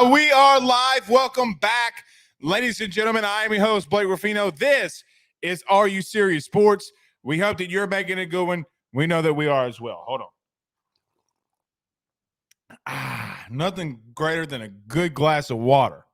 We are live. Welcome back, ladies and gentlemen. I am your host, Blake Ruffino. This is Are You Serious Sports. We hope that you're making a good one. We know that we are as well. Hold on. Nothing greater than a good glass of water.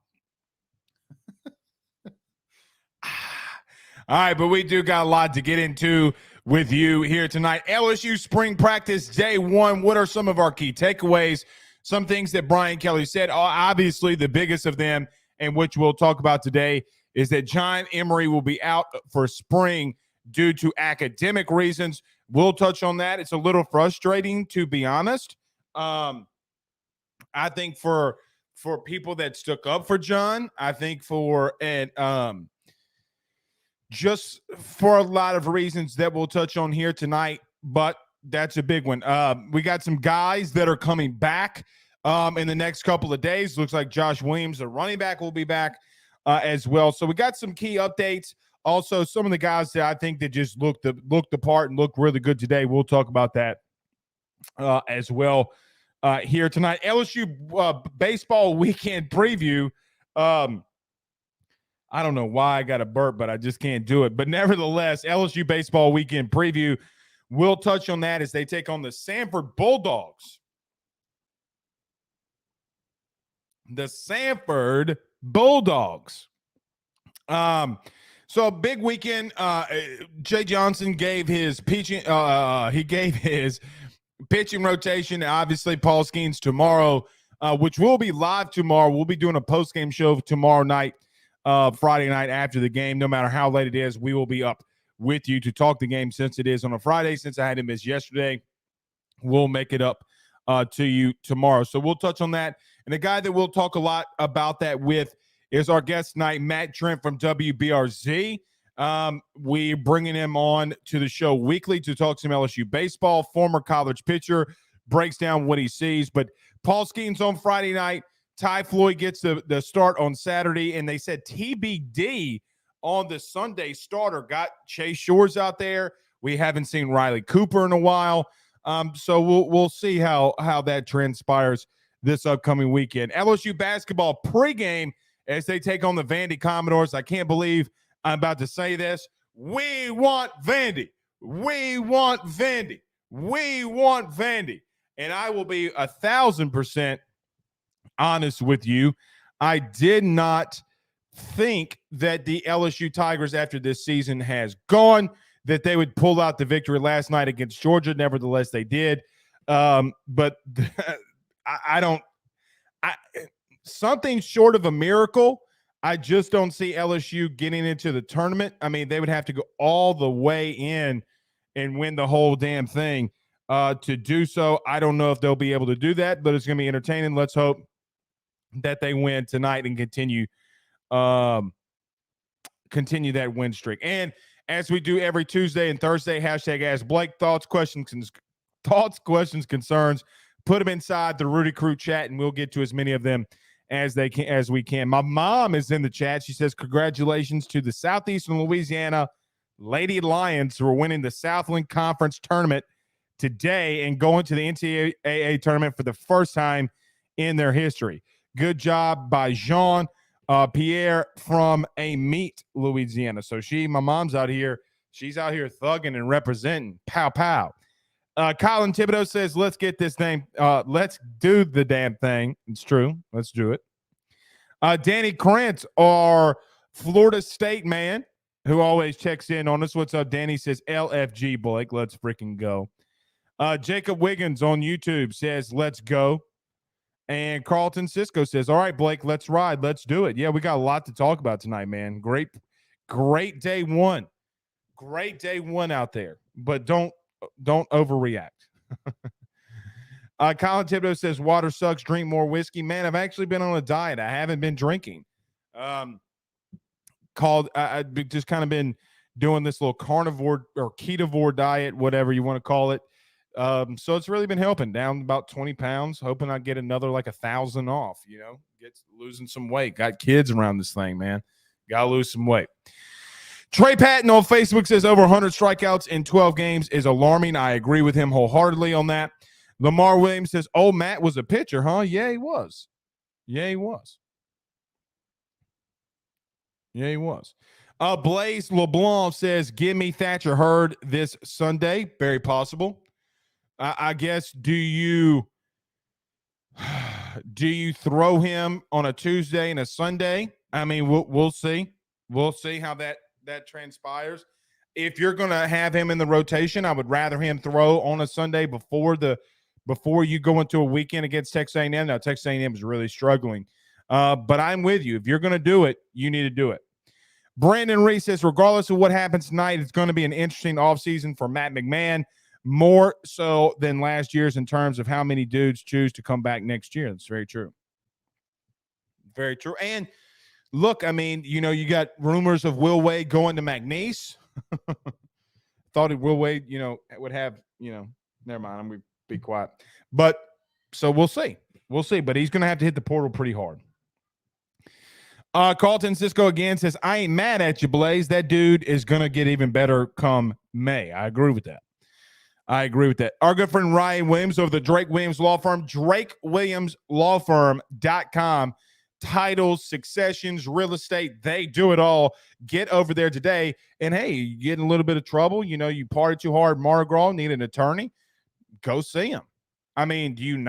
All right, but we do got a lot to get into with you here tonight. LSU spring practice day one. What are some of our key takeaways? Some things that Brian Kelly said. Obviously, the biggest of them, and which we'll talk about today, is that John Emery will be out for spring due to academic reasons. We'll touch on that. It's a little frustrating, to be honest. I think for people that stuck up for John, I think just for a lot of reasons that we'll touch on here tonight, but that's a big one. We got some guys that are coming back in the next couple of days. Looks like Josh Williams, the running back, will be back as well. So we got some key updates. Also, some of the guys that I think that just looked the part and looked really good today. We'll talk about that as well here tonight. LSU baseball weekend preview. I don't know why I got a burp, but I just can't do it. But nevertheless, LSU baseball weekend preview. We'll touch on that as they take on the Sanford Bulldogs. The Sanford Bulldogs. So a big weekend. Jay Johnson gave his pitching. He gave his pitching rotation. Obviously, Paul Skeens tomorrow, which will be live tomorrow. We'll be doing a post-game show tomorrow night, Friday night after the game. No matter how late it is, we will be up with you to talk the game since it is on a Friday. Since I had to miss yesterday, we'll make it up to you tomorrow. So we'll touch on that. And the guy that we'll talk a lot about that with is our guest tonight, Matt Trent from WBRZ. We're bringing him on to the show weekly to talk some LSU baseball. Former college pitcher, breaks down what he sees. But Paul Skeens on Friday night. Ty Floyd gets the start on Saturday, and they said TBD on the Sunday starter. Got Chase Shores out there. We haven't seen Riley Cooper in a while. So we'll see how that transpires this upcoming weekend. LSU basketball pregame as they take on the Vandy Commodores. I can't believe I'm about to say this. We want Vandy. We want Vandy. We want Vandy. And I will be 1,000% honest with you. I did not think that the LSU Tigers after this season has gone, that they would pull out the victory last night against Georgia. Nevertheless, they did. But something short of a miracle. I just don't see LSU getting into the tournament. I mean, they would have to go all the way in and win the whole damn thing to do so. I don't know if they'll be able to do that, but it's going to be entertaining. Let's hope that they win tonight and continue that win streak. And as we do every Tuesday and Thursday, hashtag Ask Blake, thoughts, questions, concerns, put them inside the Rudy Crew chat, and we'll get to as many of them as we can. My mom is in the chat. She says, congratulations to the Southeastern Louisiana Lady Lions who are winning the Southland Conference tournament today and going to the NCAA tournament for the first time in their history. Good job by Jean Pierre from Amite, Louisiana. So my mom's out here. She's out here thugging and representing. Pow, pow. Colin Thibodeau says, let's get this thing. Let's do the damn thing. It's true. Let's do it. Danny Krantz, our Florida State man, who always checks in on us. What's up, Danny? Says, LFG, Blake. Let's freaking go. Jacob Wiggins on YouTube says, let's go. And Carlton Cisco says, all right, Blake, let's ride. Let's do it. Yeah, we got a lot to talk about tonight, man. Great day one. Great day one out there. But don't overreact. Colin Thibodeau says, water sucks, drink more whiskey. Man, I've actually been on a diet. I haven't been drinking. I've just kind of been doing this little carnivore or ketovore diet, whatever you want to call it. So it's really been helping. Down about 20 pounds, hoping I get another like 1,000 off, losing some weight. Got kids around this thing, man. Got to lose some weight. Trey Patton on Facebook says over 100 strikeouts in 12 games is alarming. I agree with him wholeheartedly on that. Lamar Williams says, oh, Matt was a pitcher, huh? Yeah, he was. Yeah, he was. Yeah, he was. Blaise LeBlanc says, give me Thatcher Hurd this Sunday. Very possible. I guess, do you throw him on a Tuesday and a Sunday? I mean, we'll see. We'll see how that transpires. If you're going to have him in the rotation, I would rather him throw on a Sunday before you go into a weekend against Texas A&M. Now, Texas A&M is really struggling. But I'm with you. If you're going to do it, you need to do it. Brandon Reese says, regardless of what happens tonight, it's going to be an interesting offseason for Matt McMahon, more so than last year's in terms of how many dudes choose to come back next year. That's very true. Very true. And look, I mean, you got rumors of Will Wade going to McNeese. Thought Will Wade, would have, never mind. I'm going to be quiet. But so we'll see. We'll see. But he's going to have to hit the portal pretty hard. Carlton Cisco again says, I ain't mad at you, Blaze. That dude is going to get even better come May. I agree with that. Our good friend Ryan Williams of the Drake Williams Law Firm, drakewilliamslawfirm.com. Titles, successions, real estate, they do it all. Get over there today. And, hey, you get in a little bit of trouble. You partied too hard, Mardi Gras, need an attorney. Go see him. I mean, do you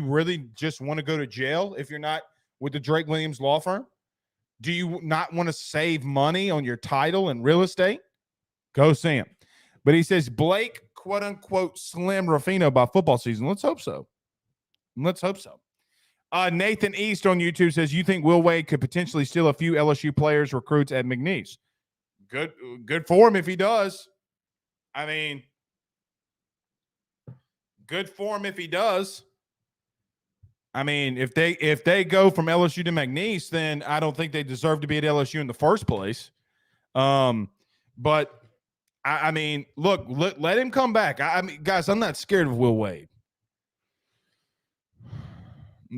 really just want to go to jail if you're not with the Drake Williams Law Firm? Do you not want to save money on your title and real estate? Go see him. But he says, Blake, quote unquote, slim Ruffino by football season. Let's hope so. Nathan East on YouTube says, you think Will Wade could potentially steal a few LSU players recruits at McNeese? Good for him if he does. I mean, good for him if he does. I mean, if they go from LSU to McNeese, then I don't think they deserve to be at LSU in the first place. But I mean, look, let him come back. I mean, guys, I'm not scared of Will Wade.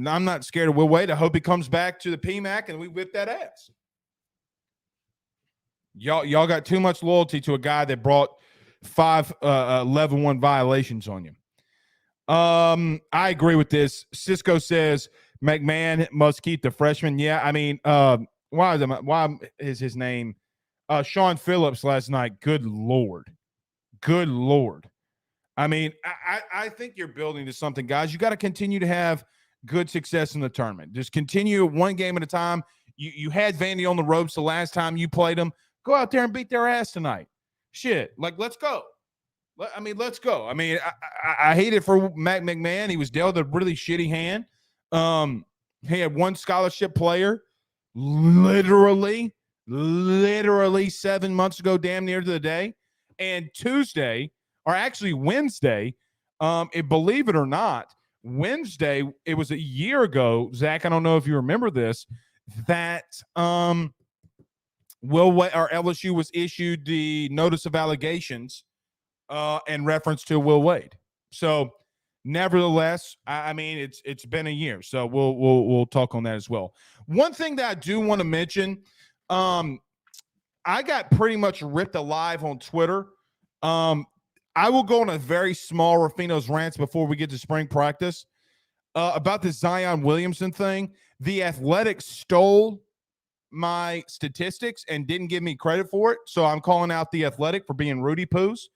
I'm not scared of Will Wade. I hope he comes back to the PMAC and we whip that ass. Y'all got too much loyalty to a guy that brought 5 level 1 violations on you. I agree with this. Cisco says McMahon must keep the freshman. Yeah, I mean, why is his name Sean Phillips last night? Good Lord. I mean, I think you're building to something, guys. You got to continue to have good success in the tournament. Just continue one game at a time. You had Vandy on the ropes the last time you played them. Go out there and beat their ass tonight. Shit, let's go. Let's go. I mean, I hate it for Matt McMahon. He was dealt a really shitty hand. He had one scholarship player literally 7 months ago, damn near to the day. And Tuesday, or actually Wednesday, believe it or not, Wednesday, it was a year ago, Zach, I don't know if you remember this, that LSU was issued the notice of allegations in reference to Will Wade. So, nevertheless, I mean, it's been a year, so we'll talk on that as well. One thing that I do want to mention, I got pretty much ripped alive on Twitter. I will go on a very small Ruffino's rants before we get to spring practice about this Zion Williamson thing. The Athletic stole my statistics and didn't give me credit for it, so I'm calling out the Athletic for being Rudy Poos.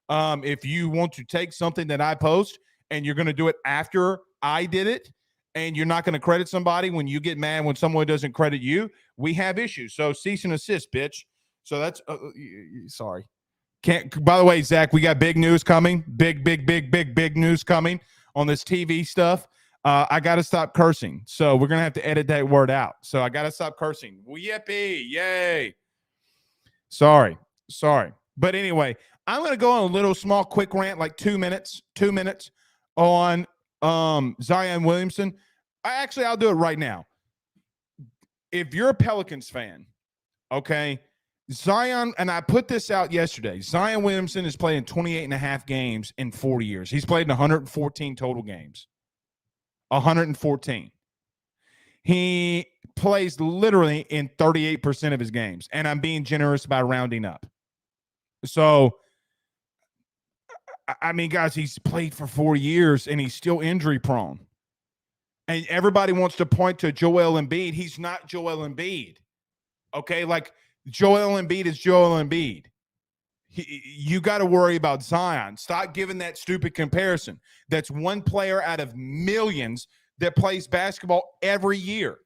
If you want to take something that I post and you're going to do it after I did it, and you're not going to credit somebody when you get mad when someone doesn't credit you, we have issues. So cease and assist, bitch. So that's sorry. By the way, Zach, we got big news coming. Big news coming on this TV stuff. I got to stop cursing. So we're going to have to edit that word out. So I got to stop cursing. Yippee. Yay. Sorry. But anyway, I'm going to go on a little small quick rant, like 2 minutes on Zion Williamson. I'll do it right now. If you're a Pelicans fan, okay, Zion, and I put this out yesterday, Zion Williamson has played in 28 and a half games in 4 years. He's played in 114 total games. 114. He plays literally in 38% of his games, and I'm being generous by rounding up. So, I mean, guys, he's played for 4 years, and he's still injury prone. And everybody wants to point to Joel Embiid. He's not Joel Embiid. Okay, like Joel Embiid is Joel Embiid. You got to worry about Zion. Stop giving that stupid comparison. That's one player out of millions that plays basketball every year.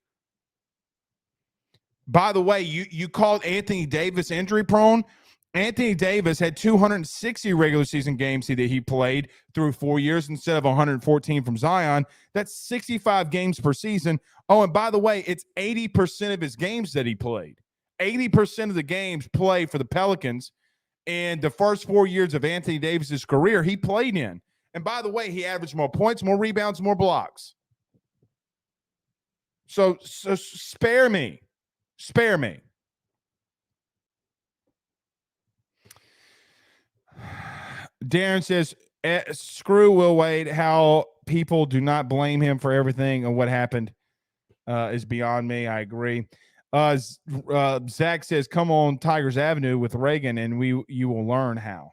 By the way, you called Anthony Davis injury prone. Anthony Davis had 260 regular season games that he played through 4 years instead of 114 from Zion. That's 65 games per season. Oh, and by the way, it's 80% of his games that he played. 80% of the games play for the Pelicans. And the first 4 years of Anthony Davis's career, he played in. And by the way, he averaged more points, more rebounds, more blocks. So spare me. Spare me. Darren says, screw Will Wade. How people do not blame him for everything and what happened is beyond me. I agree. Zach says, come on Tigers Avenue with Reagan and you will learn how.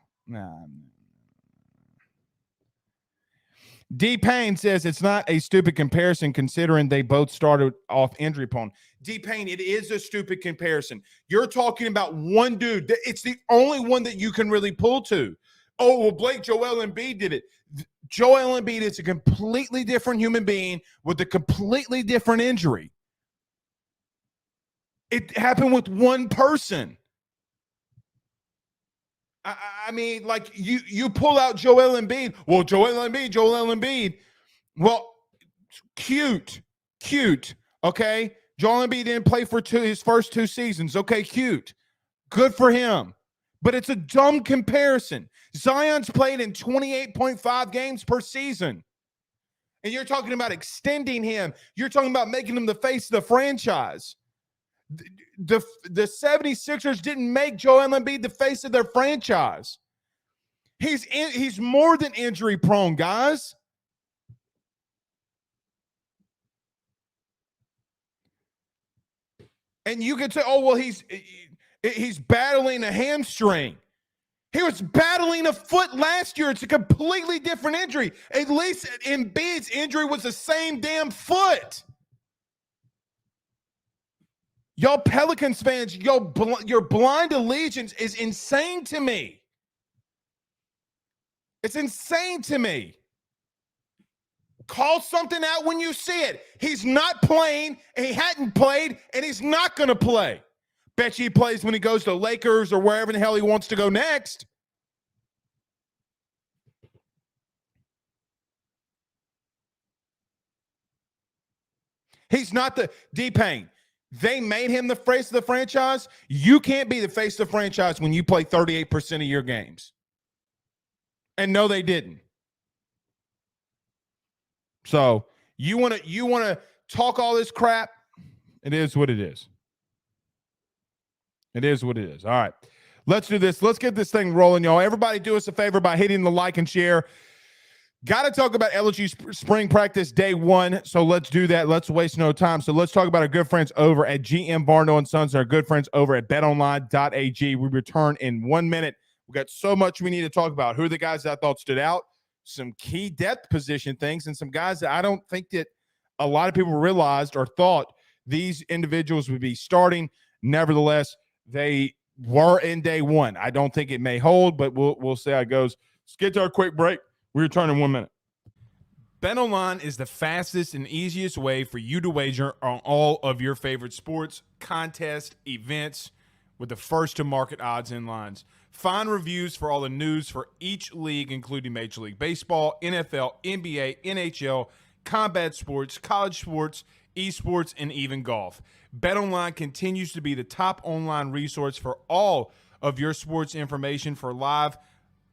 D Payne says it's not a stupid comparison considering they both started off injury prone. D Payne, it is a stupid comparison. You're talking about one dude. It's the only one that you can really pull to. Oh, well, Joel Embiid did it. Joel Embiid is a completely different human being with a completely different injury. It happened with one person. I mean, like you pull out Joel Embiid. Well, Joel Embiid. Well, cute. Okay, Joel Embiid didn't play for his first 2 seasons. Okay, cute. Good for him. But it's a dumb comparison. Zion's played in 28.5 games per season. And you're talking about extending him. You're talking about making him the face of the franchise. The 76ers didn't make Joel Embiid the face of their franchise. He's more than injury prone, guys. And you could say, oh, well, he's battling a hamstring. He was battling a foot last year. It's a completely different injury. At least Embiid's injury was the same damn foot. Y'all Pelicans fans, your blind allegiance is insane to me. It's insane to me. Call something out when you see it. He's not playing, and he hadn't played, and he's not going to play. Bet you he plays when he goes to Lakers or wherever the hell he wants to go next. He's not the D-Pain. They made him the face of the franchise. You can't be the face of the franchise when you play 38% of your games. And no, they didn't. So you want to talk all this crap? It is what it is. It is what it is. All right. Let's do this. Let's get this thing rolling, y'all. Everybody do us a favor by hitting the like and share. Got to talk about LSU spring practice day 1, so let's do that. Let's waste no time. So let's talk about our good friends over at GM Barno & Sons and our good friends over at betonline.ag. We return in 1 minute. We got so much we need to talk about. Who are the guys that I thought stood out, some key depth position things, and some guys that I don't think that a lot of people realized or thought these individuals would be starting. Nevertheless, they were in day 1. I don't think it may hold, but we'll see how it goes. Let's get to our quick break. We return in 1 minute. BetOnline is the fastest and easiest way for you to wager on all of your favorite sports, contests, events with the first-to-market odds and lines. Find reviews for all the news for each league, including Major League Baseball, NFL, NBA, NHL, combat sports, college sports, esports, and even golf. BetOnline continues to be the top online resource for all of your sports information for live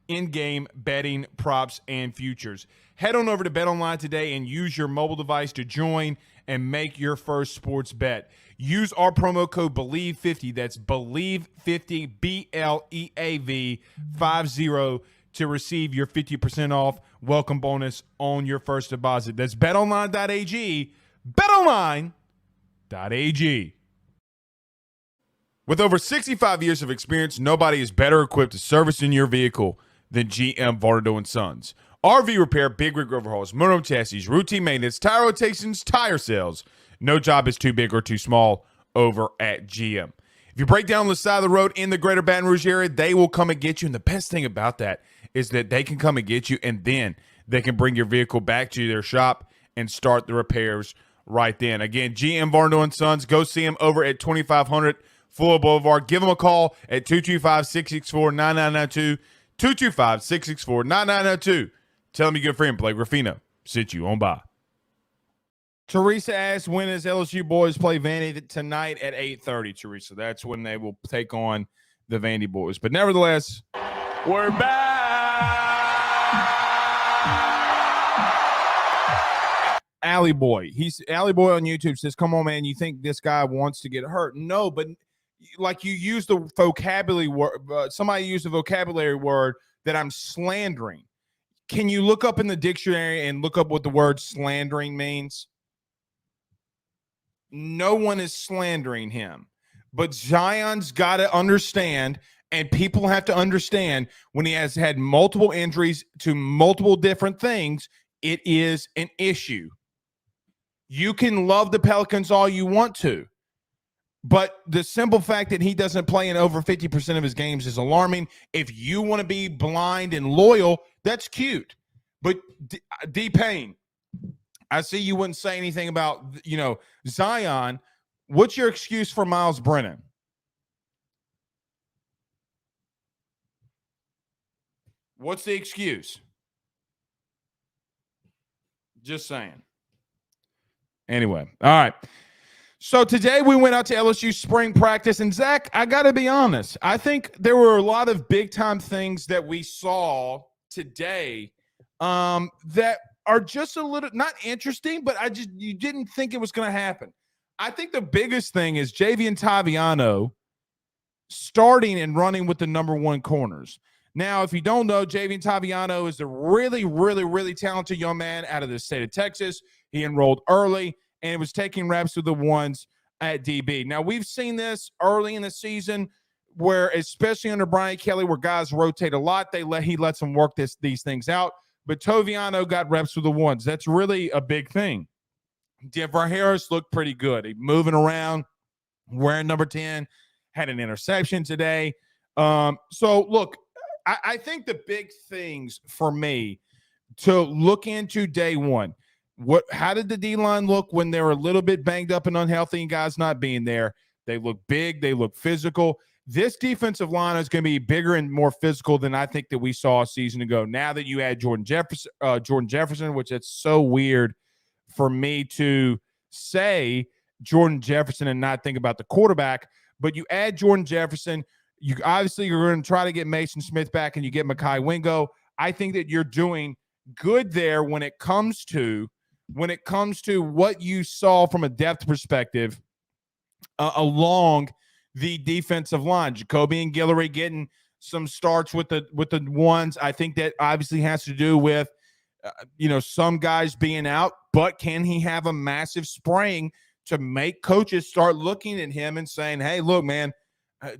in-game betting, props, and futures. Head on over to BetOnline today and use your mobile device to join and make your first sports bet. Use our promo code BELIEVE50, that's BELIEVE50, BLEAV 50, to receive your 50% off welcome bonus on your first deposit. That's betonline.ag, betonline.ag. With over 65 years of experience, nobody is better equipped to service in your vehicle than GM Vardo & Sons. RV repair, big rig overhauls, motorhome chassis, routine maintenance, tire rotations, tire sales. No job is too big or too small over at GM. If you break down the side of the road in the greater Baton Rouge area, they will come and get you. And the best thing about that is that they can come and get you, and then they can bring your vehicle back to their shop and start the repairs right then. Again, GM Varno & Sons. Go see them over at 2500 Fuller Boulevard. Give them a call at 225-664-9992. 225-664-9992. Tell them you get friend Blake Ruffino sent you on by. Teresa asks, when is LSU boys play Vandy tonight at 8:30, Teresa? That's when they will take on the Vandy boys. But nevertheless, we're back. Alley Boy. Alley Boy on YouTube says, come on, man, you think this guy wants to get hurt? No, but like you use the vocabulary word, somebody used a vocabulary word that I'm slandering. Can you look up in the dictionary and look up what the word slandering means? No one is slandering him. But Zion's got to understand, and people have to understand, when he has had multiple injuries to multiple different things, it is an issue. You can love the Pelicans all you want to, but the simple fact that he doesn't play in over 50% of his games is alarming. If you want to be blind and loyal, that's cute. But D-Payne, I see you wouldn't say anything about, Zion. What's your excuse for Miles Brennan? What's the excuse? Just saying. Anyway, all right. So today we went out to LSU spring practice, and Zach, I got to be honest. I think there were a lot of big-time things that we saw today that are just a little, not interesting, but you didn't think it was going to happen. I think the biggest thing is Javian Taviano starting and running with the number one corners. Now, if you don't know, Javian Taviano is a really, really, really talented young man out of the state of Texas. He enrolled early and was taking reps with the ones at DB. Now, we've seen this early in the season where, especially under Brian Kelly, where guys rotate a lot, he lets them work these things out. But Taviano got reps with the ones. That's really a big thing. Denver Harris looked pretty good. He moving around, wearing number 10, had an interception today. So, look, I think the big things for me to look into day one, how did the D-line look when they were a little bit banged up and unhealthy and guys not being there? They look big. They look physical. This defensive line is going to be bigger and more physical than I think that we saw a season ago. Now that you add Jordan Jefferson, which it's so weird for me to say Jordan Jefferson and not think about the quarterback, but you add Jordan Jefferson, you're going to try to get Mason Smith back and you get Mekhi Wingo. I think that you're doing good there when it comes to what you saw from a depth perspective along the defensive line. Jacoby and Guillory getting some starts with the ones. I think that obviously has to do with some guys being out, but can he have a massive spring to make coaches start looking at him and saying, hey, look, man,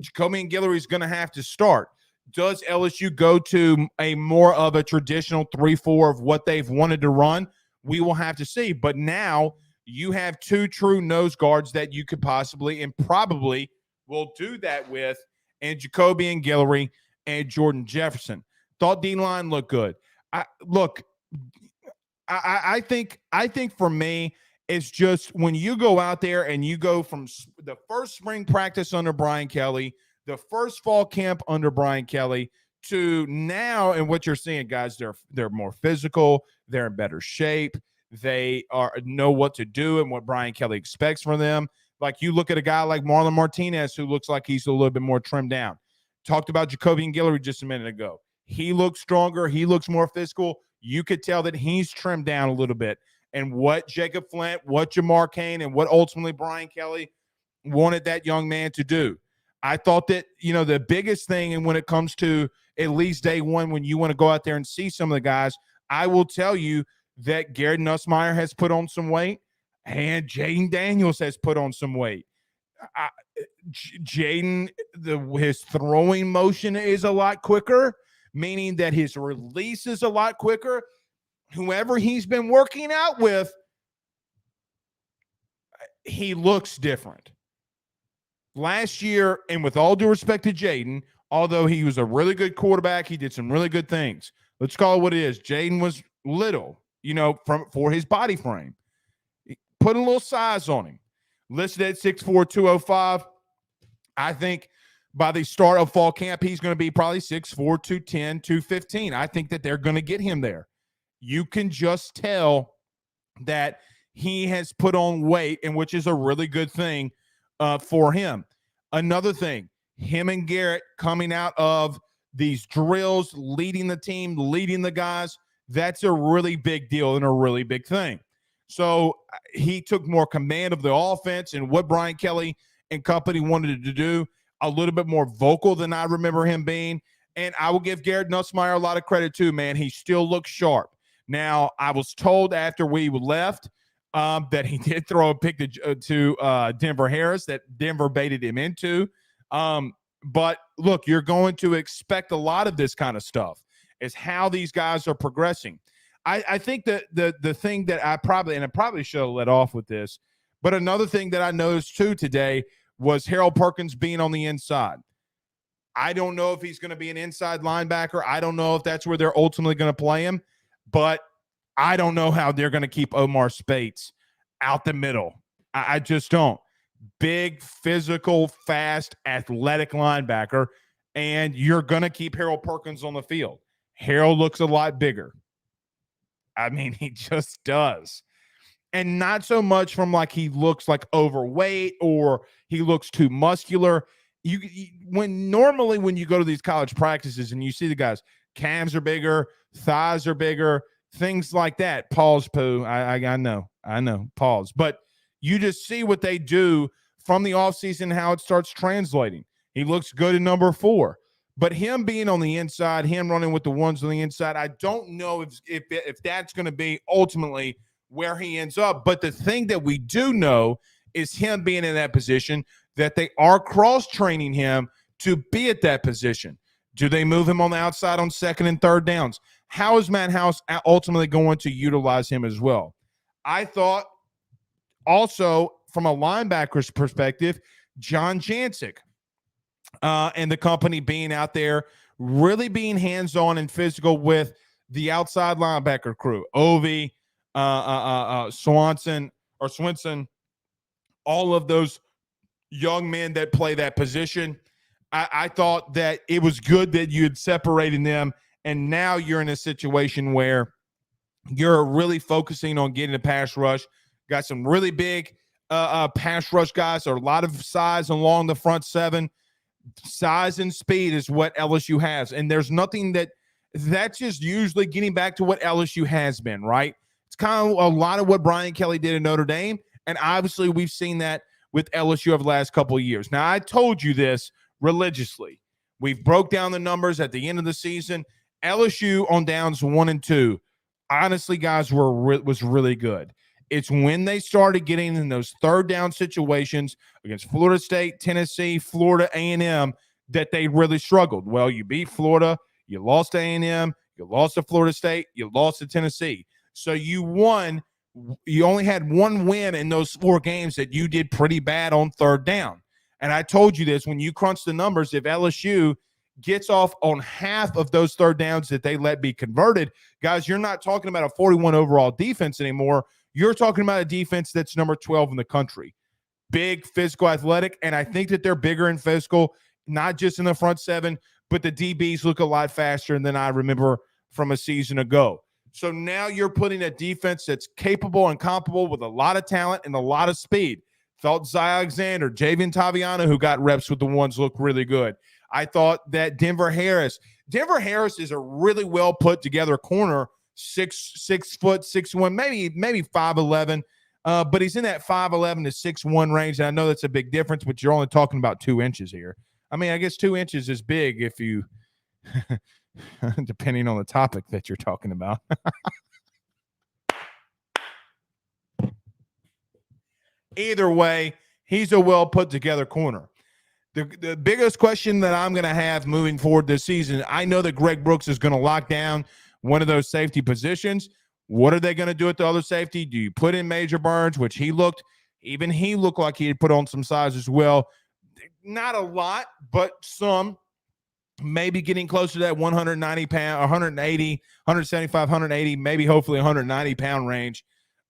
Jacoby and Guillory is going to have to start. Does LSU go to a more of a traditional 3-4 of what they've wanted to run? We will have to see. But now you have two true nose guards that you could possibly and probably will do that with, and Jacoby and Guillory and Jordan Jefferson. Thought D-line looked good. I think for me, it's just when you go out there and you go from the first spring practice under Brian Kelly, the first fall camp under Brian Kelly, to now, and what you're seeing, guys, they're more physical, they're in better shape, they know what to do and what Brian Kelly expects from them. Like you look at a guy like Marlon Martinez, who looks like he's a little bit more trimmed down. Talked about Jacoby and Guillory just a minute ago. He looks stronger, he looks more physical. You could tell that he's trimmed down a little bit. And what Jacob Flint, what Jamar Cain, and what ultimately Brian Kelly wanted that young man to do. I thought that, the biggest thing, and when it comes to at least day one, when you want to go out there and see some of the guys, I will tell you that Garrett Nussmeier has put on some weight and Jaden Daniels has put on some weight. Jaden, his throwing motion is a lot quicker, meaning that his release is a lot quicker. whoever he's been working out with, he looks different. Last year, and with all due respect to Jaden, although he was a really good quarterback, he did some really good things. Let's call it what it is. Jaden was little, for his body frame. Put a little size on him. Listed at 6'4", 205. I think by the start of fall camp, he's going to be probably 6'4", 210, 215. I think that they're going to get him there. You can just tell that he has put on weight, and which is a really good thing for him. Another thing, him and Garrett coming out of these drills, leading the team, leading the guys, that's a really big deal and a really big thing. So he took more command of the offense and what Brian Kelly and company wanted to do, a little bit more vocal than I remember him being. And I will give Garrett Nussmeier a lot of credit too, man. He still looks sharp. Now, I was told after we left that he did throw a pick to Denver Harris that Denver baited him into. But look, you're going to expect a lot of this kind of stuff is how these guys are progressing. I think that the thing that I probably should have let off with this, but another thing that I noticed too today was Harold Perkins being on the inside. I don't know if he's going to be an inside linebacker. I don't know if that's where they're ultimately going to play him, but I don't know how they're going to keep Omar Spates out the middle. I just don't. Big, physical, fast, athletic linebacker, and you're going to keep Harold Perkins on the field. Harold looks a lot bigger. I mean, he just does. And not so much from like he looks like overweight or he looks too muscular. When you go to these college practices and you see the guys, calves are bigger, thighs are bigger, things like that. Pause, Pooh. I know. Pause. But you just see what they do from the offseason, how it starts translating. He looks good in number 4. But him being on the inside, him running with the ones on the inside, I don't know if that's going to be ultimately where he ends up. But the thing that we do know is him being in that position, that they are cross-training him to be at that position. Do they move him on the outside on second and third downs? How is Matt House ultimately going to utilize him as well? I thought also from a linebacker's perspective, John Jancic and the company being out there, really being hands-on and physical with the outside linebacker crew, Ovi, Swinson, all of those young men that play that position. I thought that it was good that you had separated them, and now you're in a situation where you're really focusing on getting a pass rush. Got some really big pass rush guys, or a lot of size along the front 7. Size and speed is what LSU has, and there's nothing that's just usually getting back to what LSU has been, right? It's kind of a lot of what Brian Kelly did in Notre Dame, and obviously we've seen that with LSU over the last couple of years. Now, I told you this religiously. We've broke down the numbers at the end of the season. LSU on downs 1 and 2, honestly, guys, was really good. It's when they started getting in those third down situations against Florida State, Tennessee, Florida A&M that they really struggled. Well, you beat Florida, you lost to A&M, you lost to Florida State, you lost to Tennessee. So you won. You only had one win in those 4 games that you did pretty bad on third down. And I told you this, when you crunch the numbers, if LSU gets off on half of those third downs that they let be converted, guys, you're not talking about a 41 overall defense anymore. You're talking about a defense that's number 12 in the country. Big, physical, athletic, and I think that they're bigger and physical, not just in the front 7, but the DBs look a lot faster than I remember from a season ago. So now you're putting a defense that's capable and comparable with a lot of talent and a lot of speed. Thought Zy Alexander, Javian Taviano, who got reps with the ones, looked really good. I thought that Denver Harris is a really well put together corner, 6 foot, 6'1", maybe 5'11", but he's in that 5'11" to 6'1" range. And I know that's a big difference, but you're only talking about 2 inches here. I mean, I guess 2 inches is big if you, depending on the topic that you're talking about. Either way, he's a well put together corner. The biggest question that I'm going to have moving forward this season, I know that Greg Brooks is going to lock down one of those safety positions. What are they going to do at the other safety? Do you put in Major Burns, which he looked like he had put on some size as well. Not a lot, but some. Maybe getting closer to that 190 pound, 180, 175, 180, maybe hopefully 190 pound range.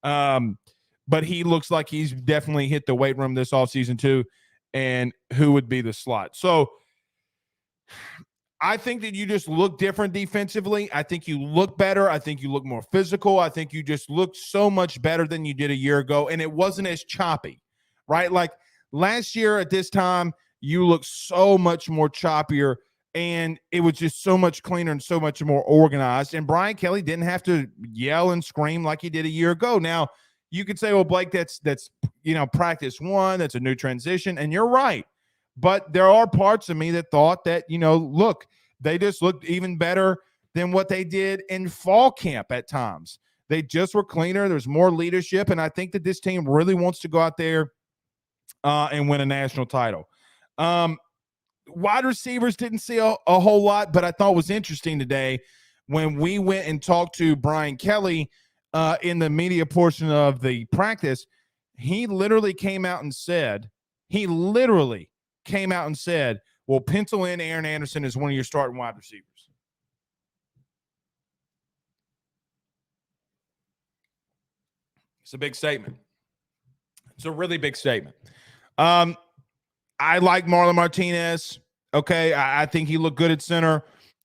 But he looks like he's definitely hit the weight room this offseason too. And who would be the slot? So I think that you just look different defensively. I think you look better. I think you look more physical. I think you just look so much better than you did a year ago. And it wasn't as choppy, right? Like last year at this time, you looked so much more choppier. And it was just so much cleaner and so much more organized. And Brian Kelly didn't have to yell and scream like he did a year ago. Now, you could say, well, Blake, that's practice one. That's a new transition. And you're right. But there are parts of me that thought that, look, they just looked even better than what they did in fall camp at times. They just were cleaner. There's more leadership. And I think that this team really wants to go out there and win a national title. Wide receivers didn't see a whole lot, but I thought was interesting today when we went and talked to Brian Kelly in the media portion of the practice. He literally came out and said, well, pencil in Aaron Anderson as one of your starting wide receivers. It's a big statement. It's a really big statement. I like Marlon Martinez. Okay, I think he looked good at center.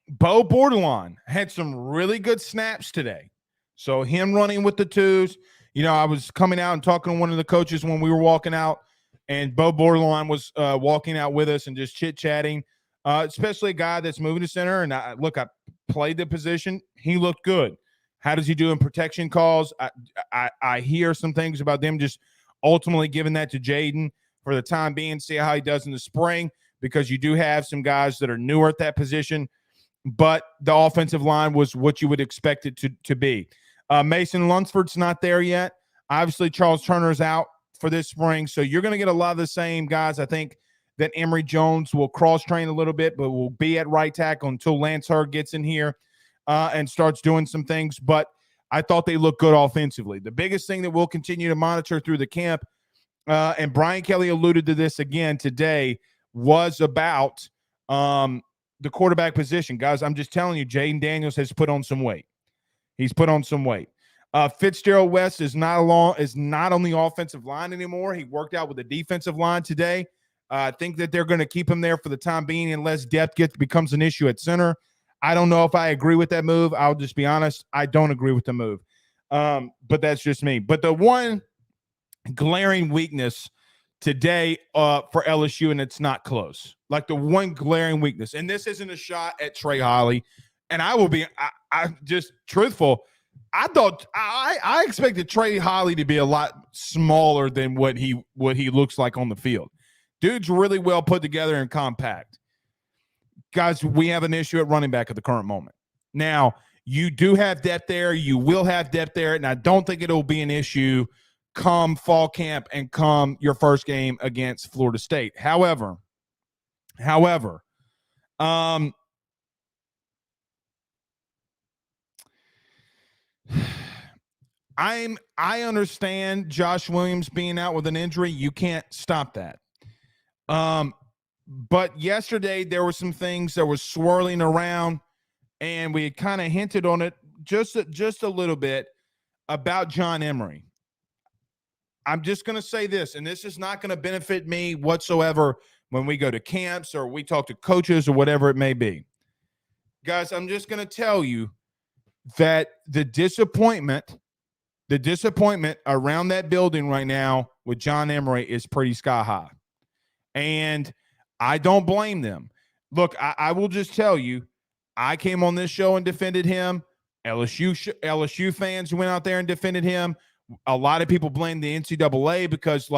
Bo Bordelon had some really good snaps today. So him running with the twos. I was coming out and talking to one of the coaches when we were walking out, and Bo Bordelon was walking out with us and just chit-chatting, especially a guy that's moving to center. And I played the position. He looked good. How does he do in protection calls? I hear some things about them just ultimately giving that to Jaden for the time being, see how he does in the spring, because you do have some guys that are newer at that position, but the offensive line was what you would expect it to be. Mason Lunsford's not there yet. Obviously, Charles Turner's out for this spring, so you're going to get a lot of the same guys. I think that Emery Jones will cross-train a little bit, but will be at right tackle until Lance Hurd gets in here and starts doing some things, but I thought they looked good offensively. The biggest thing that we'll continue to monitor through the camp, and Brian Kelly alluded to this again today, was about the quarterback position. Guys, I'm just telling you, Jaden Daniels has put on some weight. He's put on some weight. Fitzgerald West is not on the offensive line anymore. He worked out with the defensive line today. I think that they're going to keep him there for the time being unless depth becomes an issue at center. I don't know if I agree with that move. I'll just be honest. I don't agree with the move. But that's just me. But the one glaring weakness today for LSU, and it's not close. Like the one glaring weakness, and this isn't a shot at Trey Holly, and I will be I just truthful. I expected Trey Holly to be a lot smaller than what he looks like on the field. Dude's really well put together and compact. Guys, we have an issue at running back at the current moment. Now, you do have depth there. You will have depth there, and I don't think it'll be an issue come fall camp and come your first game against Florida State. However, I understand Josh Williams being out with an injury. You can't stop that. But yesterday there were some things that were swirling around, and we had kind of hinted on it just a little bit about John Emery. I'm just going to say this, and this is not going to benefit me whatsoever when we go to camps or we talk to coaches or whatever it may be. Guys, I'm just going to tell you that the disappointment around that building right now with John Emery is pretty sky high. And I don't blame them. Look, I will just tell you, I came on this show and defended him. LSU fans went out there and defended him. A lot of people blame the NCAA because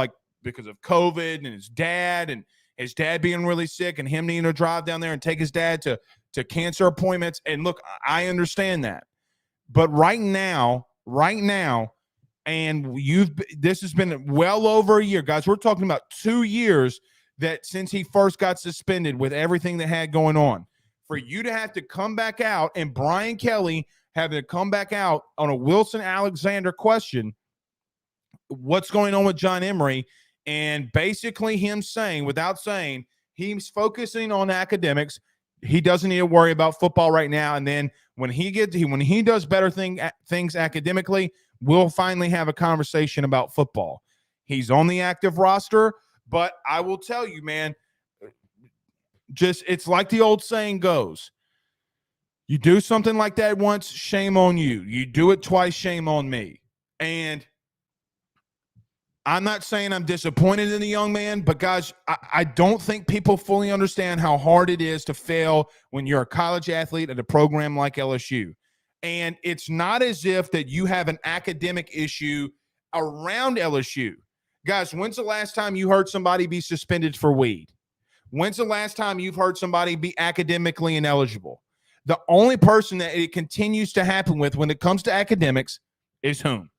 of COVID and his dad being really sick and him needing to drive down there and take his dad to cancer appointments. And look, I understand that. But right now, and this has been well over a year, guys. We're talking about 2 years that since he first got suspended with everything that had going on, for you to have to come back out and Brian Kelly having to come back out on a Wilson Alexander question, what's going on with John Emery, and basically him saying, without saying, he's focusing on academics. He doesn't need to worry about football right now. And then when he does better things academically, we'll finally have a conversation about football. He's on the active roster, but I will tell you, man, it's like the old saying goes. You do something like that once, shame on you. You do it twice, shame on me. And I'm not saying I'm disappointed in the young man, but guys, I don't think people fully understand how hard it is to fail when you're a college athlete at a program like LSU. And it's not as if that you have an academic issue around LSU. Guys, when's the last time you heard somebody be suspended for weed? When's the last time you've heard somebody be academically ineligible? The only person that it continues to happen with when it comes to academics is whom?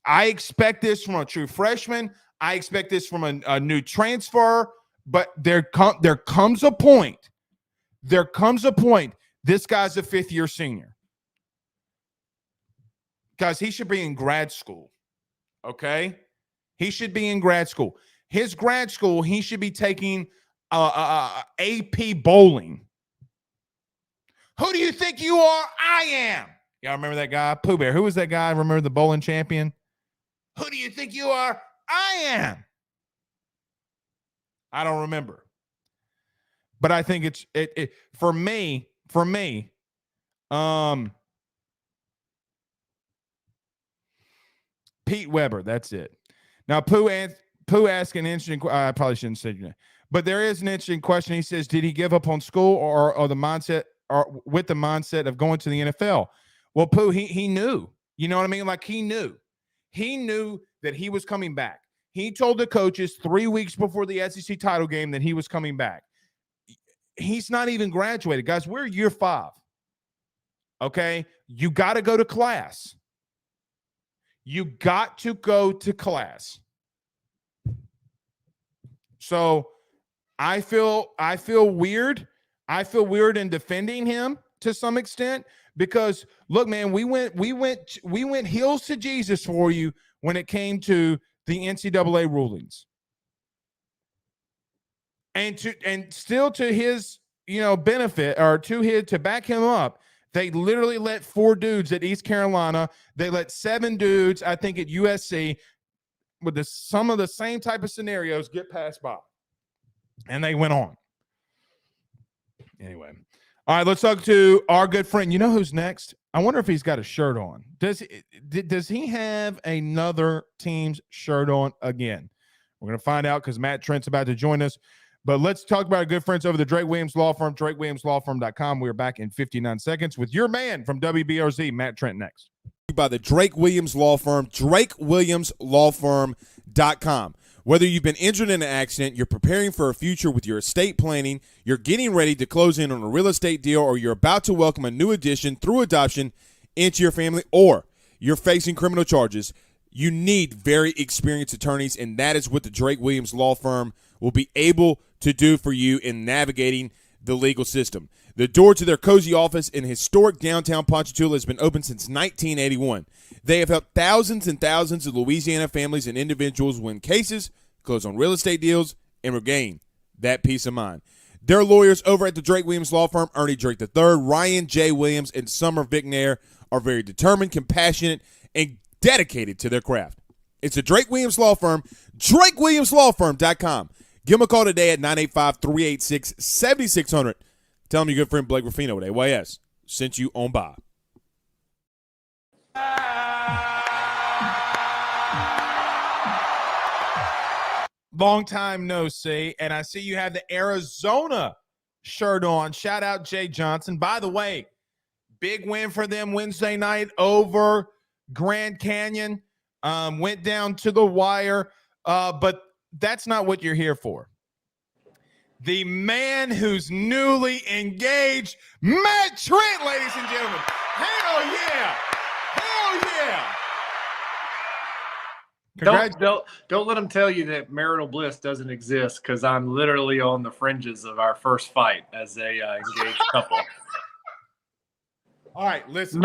I expect this from a true freshman. I expect this from a new transfer. But there comes a point. There comes a point. This guy's a fifth-year senior. Guys, he should be in grad school. Okay? He should be in grad school. His grad school, he should be taking AP bowling. Who do you think you are? I am. Y'all remember that guy? Pooh Bear. Who was that guy? Remember the bowling champion? Who do you think you are? I am. I don't remember. But I think it's for me, Pete Weber, that's it. Now, Pooh asked an interesting question. I probably shouldn't say that. But there is an interesting question. He says, did he give up on school or the mindset or with the mindset of going to the NFL? Well, Pooh, he knew. You know what I mean? Like he knew. He knew that he was coming back. He told the coaches 3 weeks before the SEC title game that he was coming back. He's not even graduated. Guys, we're year 5. Okay? You got to go to class. You got to go to class. So I feel weird. I feel weird in defending him to some extent because look, man, we went heels to Jesus for you when it came to the NCAA rulings. And still to his, benefit or to back him up, they literally let 4 dudes at East Carolina. They let 7 dudes, I think, at USC with some of the same type of scenarios get passed by. And they went on. Anyway. All right, let's talk to our good friend. You know who's next? I wonder if he's got a shirt on. Does he have another team's shirt on again? We're going to find out because Matt Trent's about to join us. But let's talk about our good friends over the Drake Williams Law Firm, drakewilliamslawfirm.com. We're back in 59 seconds with your man from WBRZ, Matt Trent, next. By the Drake Williams Law Firm, drakewilliamslawfirm.com. Whether you've been injured in an accident, you're preparing for a future with your estate planning, you're getting ready to close in on a real estate deal, or you're about to welcome a new addition through adoption into your family, or you're facing criminal charges, you need very experienced attorneys, and that is what the Drake Williams Law Firm will be able to do for you in navigating the legal system. The door to their cozy office in historic downtown Ponchatoula has been open since 1981. They have helped thousands and thousands of Louisiana families and individuals win cases, close on real estate deals, and regain that peace of mind. Their lawyers over at the Drake Williams Law Firm, Ernie Drake III, Ryan J. Williams, and Summer Vicnair, are very determined, compassionate, and dedicated to their craft. It's the Drake Williams Law Firm, drakewilliamslawfirm.com. Give them a call today at 985-386-7600. Tell them your good friend Blake Ruffino at AYS sent you on by. Long time no see, and I see you have the Arizona shirt on. Shout out Jay Johnson. By the way, big win for them Wednesday night over Grand Canyon. Went down to the wire, but that's not what you're here for. The man who's newly engaged, Matt Trent, ladies and gentlemen. Hell yeah. Hell yeah. Don't let them tell you that marital bliss doesn't exist, because I'm literally on the fringes of our first fight as a engaged couple. All right, listen.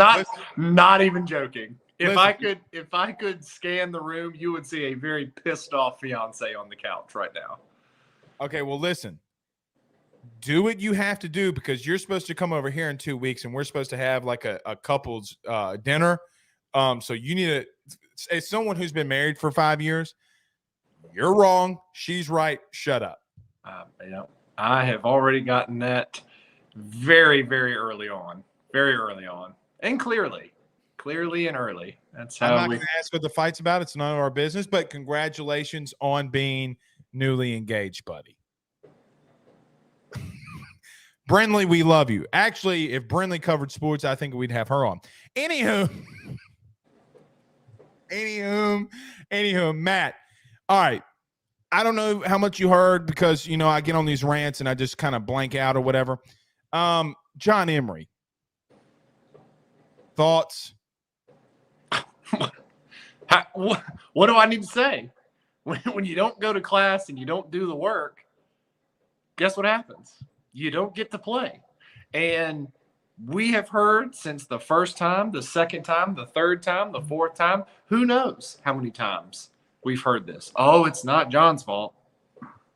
Not even joking. If Listen. I could scan the room, you would see a very pissed off fiance on the couch right now. Okay, well, listen. Do what you have to do because you're supposed to come over here in 2 weeks, and we're supposed to have like a couple's dinner. So you need to, as someone who's been married for 5 years, you're wrong. She's right. Shut up. I have already gotten that very, very early on, and clearly and early. That's how I'm not going to ask what the fight's about. It's none of our business, but congratulations on being newly engaged, buddy. Brinley, we love you. Actually, if Brinley covered sports, I think we'd have her on. Anywho, Matt. All right. I don't know how much you heard because, I get on these rants and I just kind of blank out or whatever. John Emery. Thoughts? What do I need to say? When you don't go to class and you don't do the work, guess what happens? You don't get to play. And we have heard since the first time, the second time, the third time, the fourth time, who knows how many times we've heard this. Oh, it's not John's fault.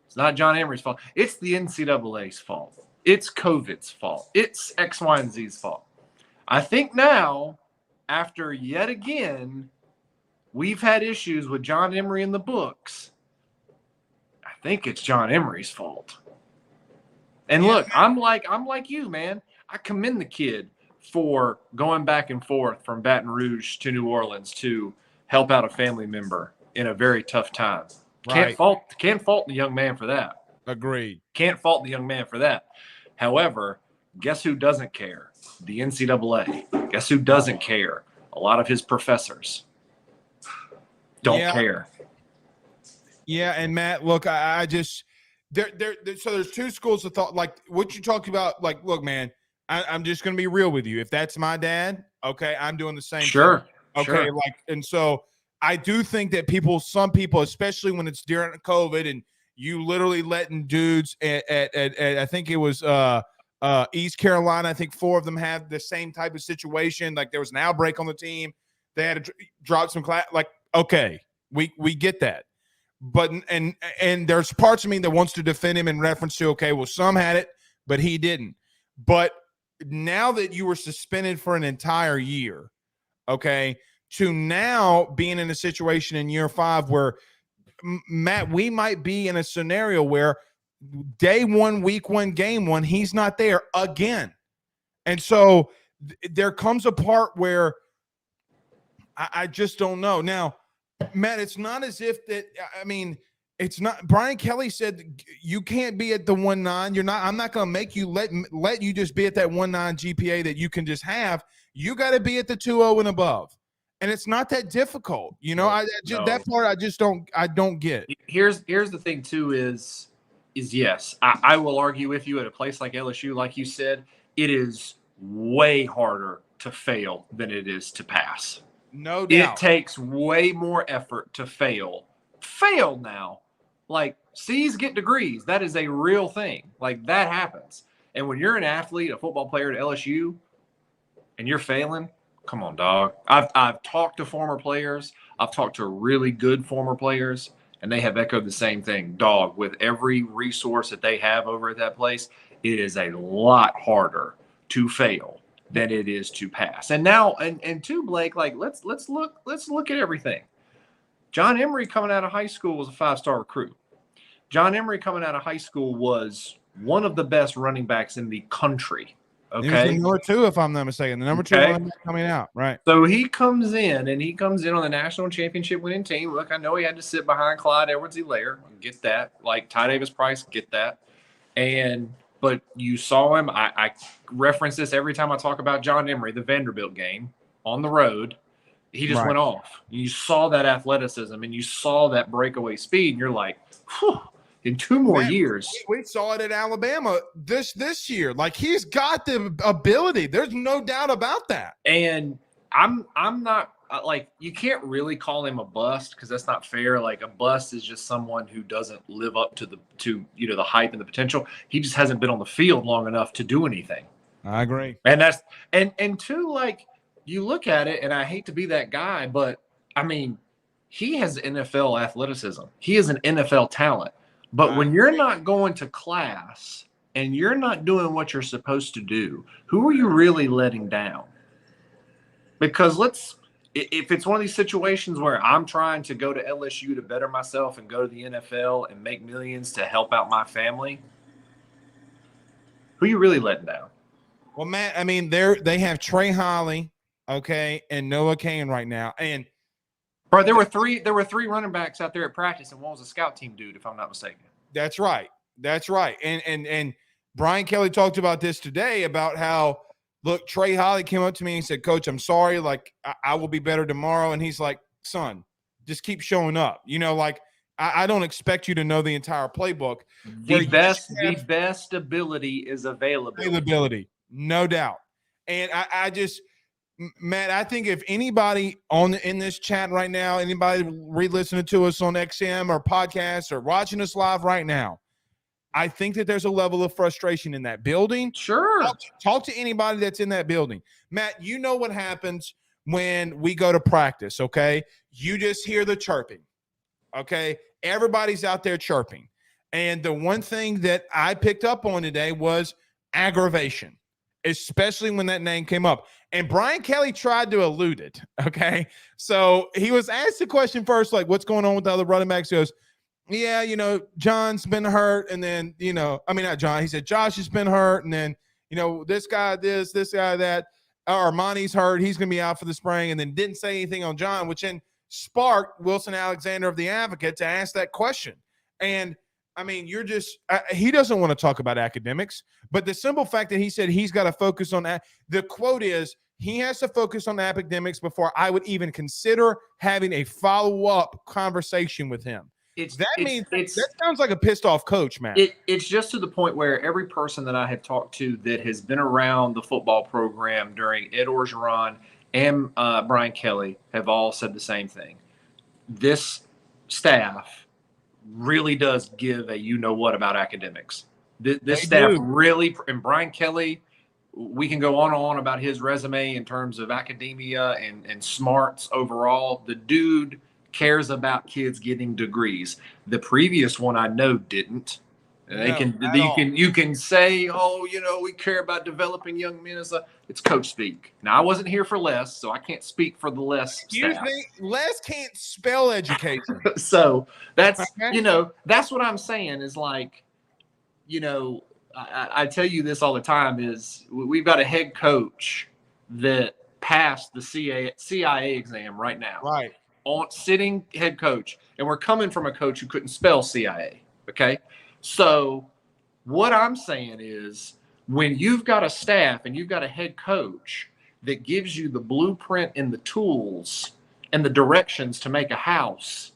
It's not John Emery's fault. It's the NCAA's fault. It's COVID's fault. It's X, Y, and Z's fault. I think now, after yet again, we've had issues with John Emery in the books. I think it's John Emery's fault. And look, I'm like you, man. I commend the kid for going back and forth from Baton Rouge to New Orleans to help out a family member in a very tough time. Right. Can't fault the young man for that. Agreed. Can't fault the young man for that. However, guess who doesn't care? The NCAA. Guess who doesn't care? A lot of his professors don't care. Yeah, and Matt, look, I just so there's two schools of thought. Like what you talked about. Like, look, man, I'm just gonna be real with you. If that's my dad, okay, I'm doing the same. Sure. Thing. Okay, sure. and so I do think that some people, especially when it's during COVID and you literally letting dudes at I think it was East Carolina. I think 4 of them had the same type of situation. Like there was an outbreak on the team. They had to drop some class. Like, okay, we get that. But and there's parts of me that wants to defend him in reference to, okay, well, some had it, but he didn't. But now that you were suspended for an entire year, okay, to now being in a situation in year 5 where, Matt, we might be in a scenario where day 1, week 1, game 1, he's not there again. And so there comes a part where I just don't know. Now, Matt, it's not as if that, I mean, it's not. Brian Kelly said you can't be at the 1.9. You're not. I'm not going to make you let you just be at that 1.9 GPA that you can just have. You got to be at the 2.0 and above, and it's not that difficult. That part I don't get. Here's the thing too is yes, I will argue with you at a place like LSU, like you said, it is way harder to fail than it is to pass. No doubt. It takes way more effort to fail. Fail now. Like, C's get degrees. That is a real thing. Like, that happens. And when you're an athlete, a football player at LSU, and you're failing, come on, dog. I've talked to former players. I've talked to really good former players, and they have echoed the same thing. Dog, with every resource that they have over at that place, it is a lot harder to fail than it is to pass. And now, and to Blake, like let's look at everything. John Emery coming out of high school was a 5-star recruit. John Emery coming out of high school was one of the best running backs in the country. Okay, he was the number 2, if I'm not mistaken. The number 2 running back coming out, right? So he comes in on the national championship winning team. Look, I know he had to sit behind Clyde Edwards-Helaire. Get that. Like Ty Davis Price, get that. But you saw him. I reference this every time I talk about John Emery, the Vanderbilt game on the road. He just went off. You saw that athleticism and you saw that breakaway speed, and you're like, whew, in 2 more years. We saw it at Alabama this year. Like, he's got the ability. There's no doubt about that. And I'm not like, you can't really call him a bust because that's not fair. Like, a bust is just someone who doesn't live up to the hype and the potential. He just hasn't been on the field long enough to do anything. I agree. And that's and two, like, you look at it, and I hate to be that guy, but I mean, he has NFL athleticism. He is an NFL talent. But when you're not going to class and you're not doing what you're supposed to do, who are you really letting down? Because if it's one of these situations where I'm trying to go to LSU to better myself and go to the NFL and make millions to help out my family, who are you really letting down? Well, Matt, I mean, they have Trey Holly, okay, and Noah Kane right now. And bro, there were three running backs out there at practice, and one was a scout team dude, if I'm not mistaken. That's right. That's right. And Brian Kelly talked about this today about how, look, Trey Holly came up to me and said, Coach, I'm sorry. Like, I will be better tomorrow. And he's like, son, just keep showing up. You know, like, I don't expect you to know the entire playbook. The best ability is availability. No doubt. And I just, Matt, I think if anybody in this chat right now, anybody re-listening to us on XM or podcast or watching us live right now, I think that there's a level of frustration in that building. Sure. Talk to anybody that's in that building. Matt, you know what happens when we go to practice, okay? You just hear the chirping, okay? Everybody's out there chirping. And the one thing that I picked up on today was aggravation, especially when that name came up. And Brian Kelly tried to elude it, okay? So he was asked the question first, like, what's going on with the other running backs? He goes, yeah, you know, John's been hurt. And then, you know, I mean, not John. He said, Josh has been hurt. And then, you know, this guy this guy that. Armani's hurt. He's going to be out for the spring. And then didn't say anything on John, which then sparked Wilson Alexander of the Advocate to ask that question. And, I mean, you're just he doesn't want to talk about academics. But the simple fact that he said he's got to focus on the quote is, he has to focus on academics before I would even consider having a follow-up conversation with him. That sounds like a pissed off coach, man. It's just to the point where every person that I have talked to that has been around the football program during Ed Orgeron and Brian Kelly have all said the same thing. This staff really does give a you-know-what about academics. This staff really – and Brian Kelly – we can go on and on about his resume in terms of academia and smarts overall. The dude cares about kids getting degrees. The previous one I know didn't. You can say, oh, you know, we care about developing young men. It's coach speak. Now, I wasn't here for Les, so I can't speak for the Les Excuse staff. me, Les can't spell education. So that's okay. You know, that's what I'm saying is like, you know, I tell you this all the time is we've got a head coach that passed the CIA exam right now. Right. On sitting head coach. And we're coming from a coach who couldn't spell CIA. Okay. So what I'm saying is when you've got a staff and you've got a head coach that gives you the blueprint and the tools and the directions to make a house,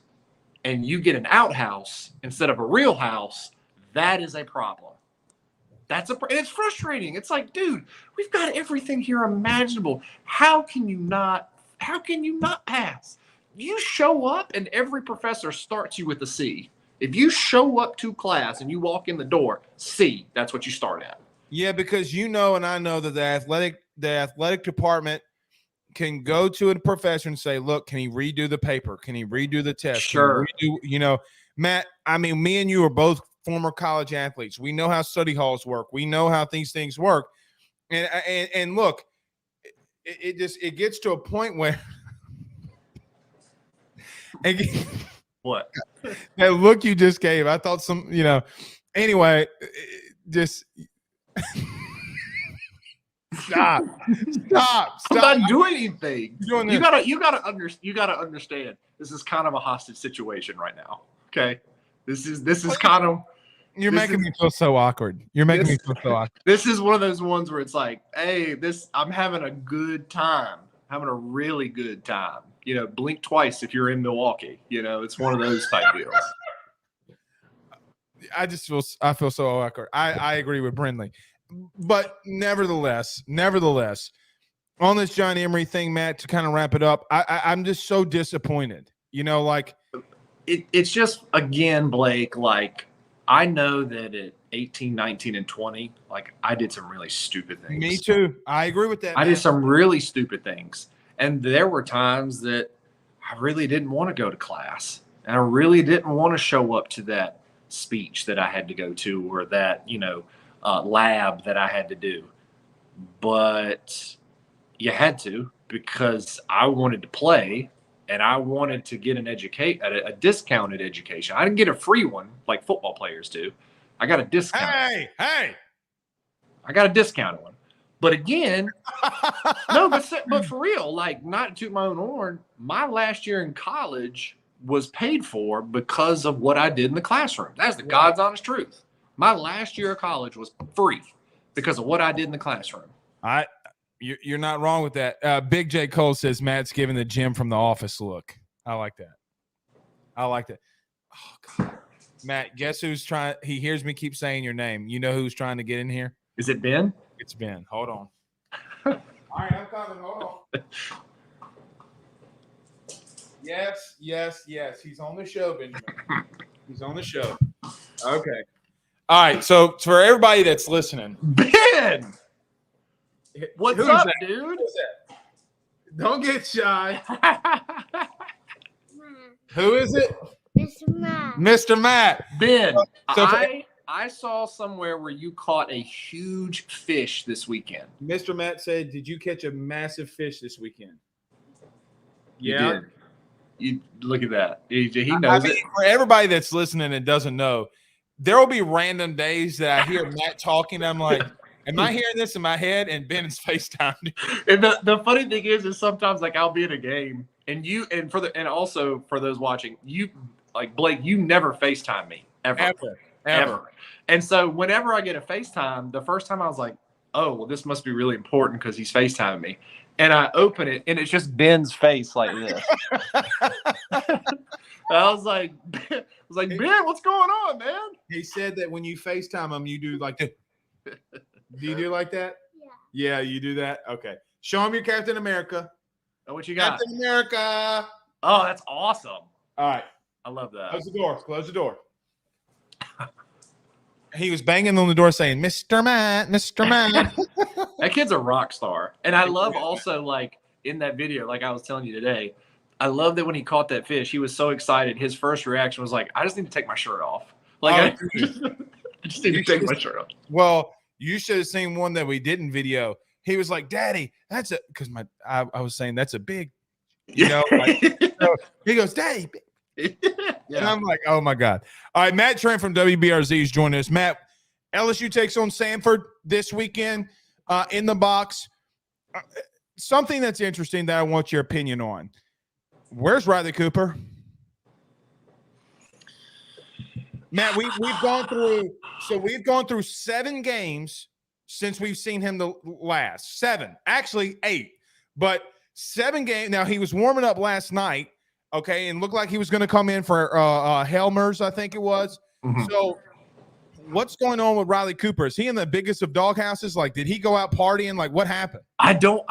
and you get an outhouse instead of a real house, that is a problem. It's frustrating. It's like, dude, we've got everything here imaginable. How can you not pass? You show up and every professor starts you with a C. If you show up to class and you walk in the door, C, that's what you start at. Yeah, because you know and I know that the athletic department can go to a professor and say, look, can he redo the paper? Can he redo the test? Sure. You know, Matt, I mean, me and you are both former college athletes. We know how study halls work. We know how these things work. And look, it gets to a point where what? That look you just gave, I thought anyway, just stop. I'm not doing anything. You gotta understand. This is kind of a hostage situation right now. Okay. This is kind of. You're making me feel so awkward. This is one of those ones where it's like, hey, I'm having a good time. Having a really good time. You know, blink twice if you're in Milwaukee. You know, it's one of those type deals. I feel so awkward. I agree with Brindley. But nevertheless, on this John Emery thing, Matt, to kind of wrap it up, I'm just so disappointed. You know, like it's just, again, Blake, like, I know that 18, 19, and 20, like I did some really stupid things. Me too. I agree with that. I did some really stupid things. And there were times that I really didn't want to go to class. And I really didn't want to show up to that speech that I had to go to, or that, lab that I had to do. But you had to, because I wanted to play and I wanted to get a discounted education. I didn't get a free one like football players do. I got a discount. Hey. I got a discounted one. But again, no, but for real, like, not to my own horn, my last year in college was paid for because of what I did in the classroom. That's the God's honest truth. My last year of college was free because of what I did in the classroom. You're not wrong with that. Big J. Cole says Matt's giving the Jim from The Office look. I like that. Oh, God. Matt, guess who's trying? He hears me keep saying your name. You know who's trying to get in here? Is it Ben? It's Ben. Hold on. All right, I'm coming. Hold on. Yes. He's on the show, Benjamin. He's on the show. Okay. All right. So for everybody that's listening, Ben, what's who's up, that? dude? Who's that? Don't get shy. Who is it? Mr. Matt. Ben, So I saw somewhere where you caught a huge fish this weekend. Mr. Matt said, "Did you catch a massive fish this weekend?" You did. You look at that. He knows it. For everybody that's listening and doesn't know, there will be random days that I hear Matt talking. I'm like, am I hearing this in my head? And Ben is FaceTimed. And the funny thing is sometimes, like, I'll be in a game and also for those watching, you, like, Blake, you never FaceTime me ever. And so whenever I get a FaceTime, the first time I was like, oh, well, this must be really important because he's FaceTiming me. And I open it, and it's just Ben's face like this. I was like, Ben, what's going on, man? He said that when you FaceTime him, you do like this. Do you do like that? Yeah, you do that? Okay. Show him your Captain America. Oh, what you got? Captain America. Oh, that's awesome. All right. I love that. Close the door. He was banging on the door saying, Mr. Matt. That kid's a rock star. And I love also, like, in that video, like I was telling you today, I love that when he caught that fish, he was so excited. His first reaction was like, I just need to take my shirt off. Like, I just need to take my shirt off. Well, you should have seen one that we didn't video. He was like, Daddy, that's a – because I was saying that's a big – so he goes, Daddy – And I'm like, oh, my God. All right, Matt Trent from WBRZ is joining us. Matt, LSU takes on Samford this weekend in the box. Something that's interesting that I want your opinion on. Where's Riley Cooper? Matt, we've gone through 7 games since we've seen him the last. 7. Actually, 8. But 7 games. Now, he was warming up last night. Okay, and looked like he was going to come in for Helmers, I think it was. Mm-hmm. So what's going on with Riley Cooper? Is he in the biggest of doghouses? Like, did he go out partying? Like, what happened? I don't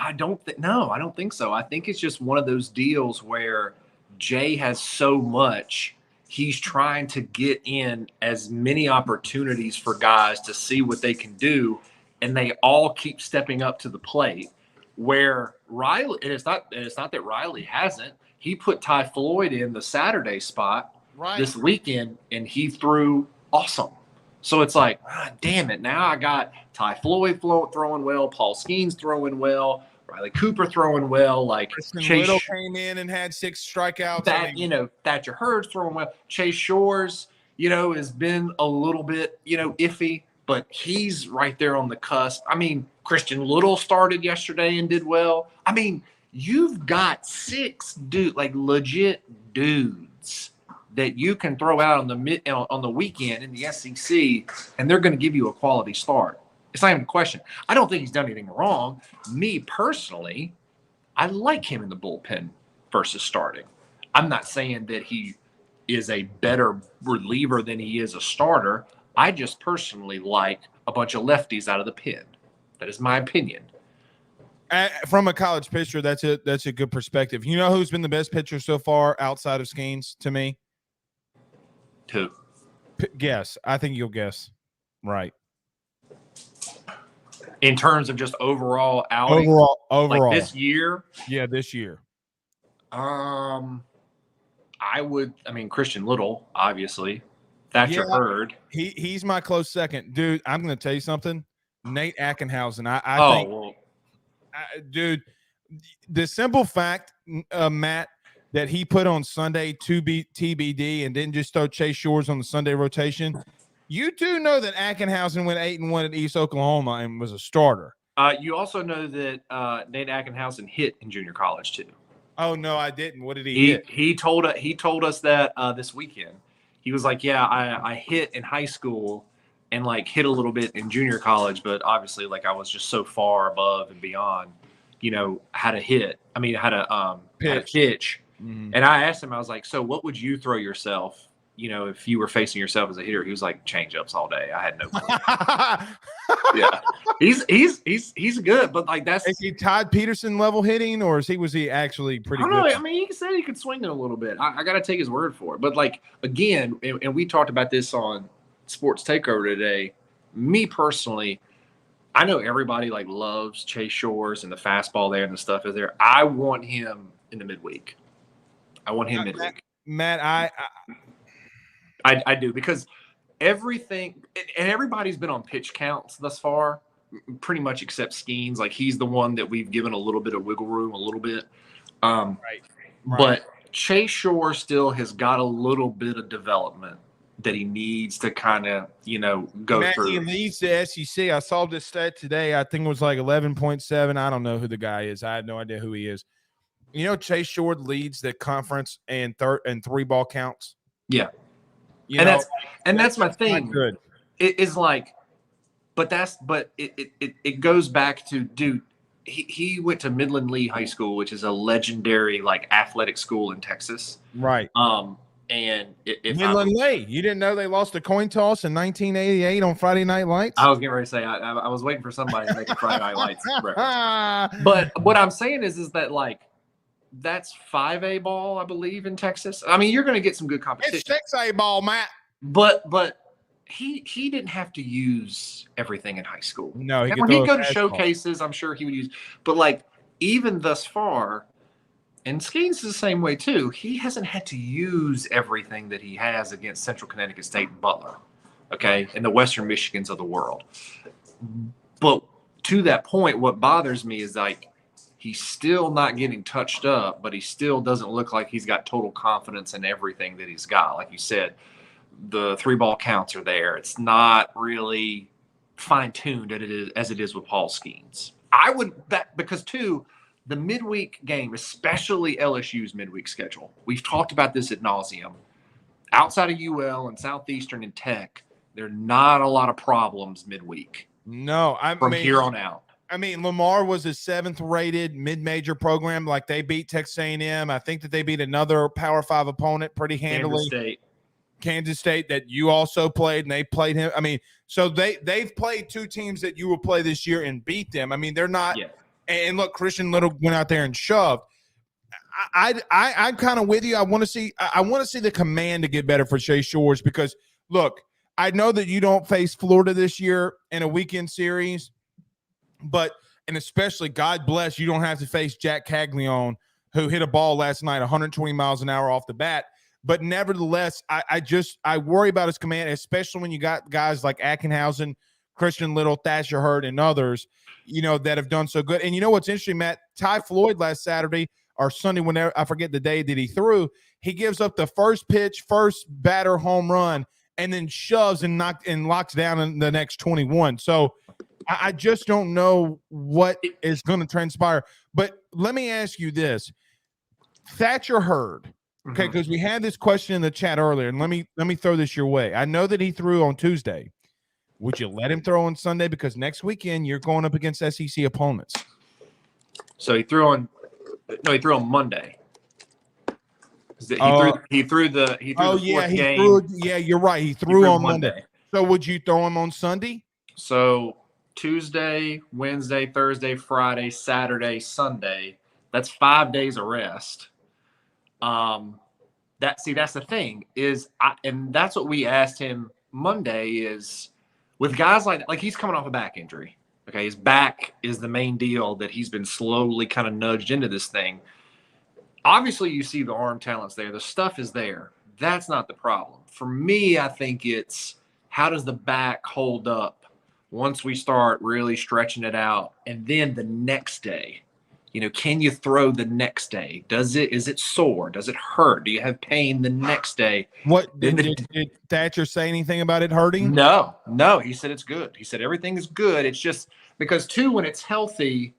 think so. I think it's just one of those deals where Jay has so much, he's trying to get in as many opportunities for guys to see what they can do, and they all keep stepping up to the plate. Where Riley, and it's not that Riley hasn't. He put Ty Floyd in the Saturday spot this weekend, and he threw awesome. So it's like, damn it. Now I got Ty Floyd throwing well, Paul Skeens throwing well, Riley Cooper throwing well. Like Chase Little came in and had 6 strikeouts. Thatcher Hurd's throwing well. Chase Shores, has been a little bit, iffy, but he's right there on the cusp. I mean, Christian Little started yesterday and did well. I mean, you've got 6 legit dudes that you can throw out on the weekend in the SEC, and they're going to give you a quality start. It's not even a question. I don't think he's done anything wrong. Me personally, I like him in the bullpen versus starting. I'm not saying that he is a better reliever than he is a starter. I just personally like a bunch of lefties out of the pen. That is my opinion. From a college pitcher, that's a good perspective. You know who's been the best pitcher so far outside of Skeens to me? Who? Guess. I think you'll guess. Right. In terms of just overall outing, Overall. like this year. Yeah, this year. Christian Little, obviously. Thatcher Hurd. He's my close second. Dude, I'm going to tell you something. Nate Ackenhausen. I think, dude, the simple fact, Matt, that he put on Sunday TBD and didn't just throw Chase Shores on the Sunday rotation. You do know that Ackenhausen went 8-1 at East Oklahoma and was a starter. You also know that Nate Ackenhausen hit in junior college too. Oh no, I didn't. What did he hit? He told us that this weekend. He was like, "Yeah, I hit in high school and like hit a little bit in junior college, but obviously like I was just so far above and beyond, how to hit. I mean, how to pitch." Mm-hmm. And I asked him, I was like, "So what would you throw yourself, if you were facing yourself as a hitter?" He was like, "Change-ups all day." I had no clue. Yeah. He's good, but like is he Todd Peterson level hitting, or was he actually pretty good? I don't know. I mean, he said he could swing it a little bit. I got to take his word for it. But like again, and we talked about this on Sports Takeover today. Me personally, I know everybody like loves Chase Shores and the fastball there and the stuff is there. I want him in the midweek. I want him midweek. Matt, I do, because everything and everybody's been on pitch counts thus far, pretty much except Skeens. Like he's the one that we've given a little bit of wiggle room, a little bit. Right. But Chase Shore still has got a little bit of development that he needs to kind of, go Matt, through. He leads the SEC. I saw this stat today. I think it was like 11.7. I don't know who the guy is. I had no idea who he is. Chase Shore leads the conference and three ball counts. Yeah. That's my thing. Good. It is like, but it goes back to, dude, he went to Midland Lee High School, which is a legendary like athletic school in Texas. Right. And Midland Lee, you didn't know they lost a coin toss in 1988 on Friday Night Lights? I was getting ready to say I was waiting for somebody to make a Friday Night Lights reference. But what I'm saying is that like that's 5A ball, I believe, in Texas. I mean, you're going to get some good competition. It's 6A ball, Matt. But he didn't have to use everything in high school. No, he'd go to showcases. I'm sure he would use. But like even thus far, and Skeens is the same way too. He hasn't had to use everything that he has against Central Connecticut State and Butler, okay, and the Western Michigans of the world. But to that point, what bothers me is like he's still not getting touched up, but he still doesn't look like he's got total confidence in everything that he's got. Like you said, the three ball counts are there. It's not really fine-tuned as it is with Paul Skeens. I would bet because too, the midweek game, especially LSU's midweek schedule, we've talked about this ad nauseum. Outside of UL and Southeastern and Tech, there are not a lot of problems midweek. No, from here on out. I mean, Lamar was a 7th-rated mid-major program. Like they beat Texas A&M. I think that they beat another Power 5 opponent pretty handily. Kansas State that you also played, and they played him. I mean, so they've played two teams that you will play this year and beat them. I mean, they're not. Yeah. And look, Christian Little went out there and shoved. I'm kind of with you. I want to see the command to get better for Chase Shores because look, I know that you don't face Florida this year in a weekend series, and especially God bless you don't have to face Jack Caglione, who hit a ball last night 120 miles an hour off the bat. But nevertheless, I worry about his command, especially when you got guys like Ackenhausen, Christian Little, Thatcher Hurd, and others, that have done so good. And you know what's interesting, Matt? Ty Floyd last Saturday or Sunday, whenever I forget the day that he threw, he gives up the first pitch, first batter home run, and then shoves and locks down in the next 21. So I just don't know what is going to transpire. But let me ask you this: Thatcher Hurd. Okay, because we had this question in the chat earlier, and let me throw this your way. I know that he threw on Tuesday. Would you let him throw on Sunday? Because next weekend you're going up against SEC opponents. So he threw on Monday. He threw the fourth game. You're right. He threw on Monday. So would you throw him on Sunday? So Tuesday, Wednesday, Thursday, Friday, Saturday, Sunday. That's 5 days of rest. That's the thing and that's what we asked him Monday is with guys like he's coming off a back injury. Okay, his back is the main deal that he's been slowly kind of nudged into this thing. Obviously, you see the arm talents there. The stuff is there. That's not the problem. For me, I think it's how does the back hold up once we start really stretching it out, and then the next day. Can you throw the next day? Is it sore? Does it hurt? Do you have pain the next day? What did Thatcher say anything about it hurting? No. He said it's good. He said everything is good. It's just because too, when it's healthy,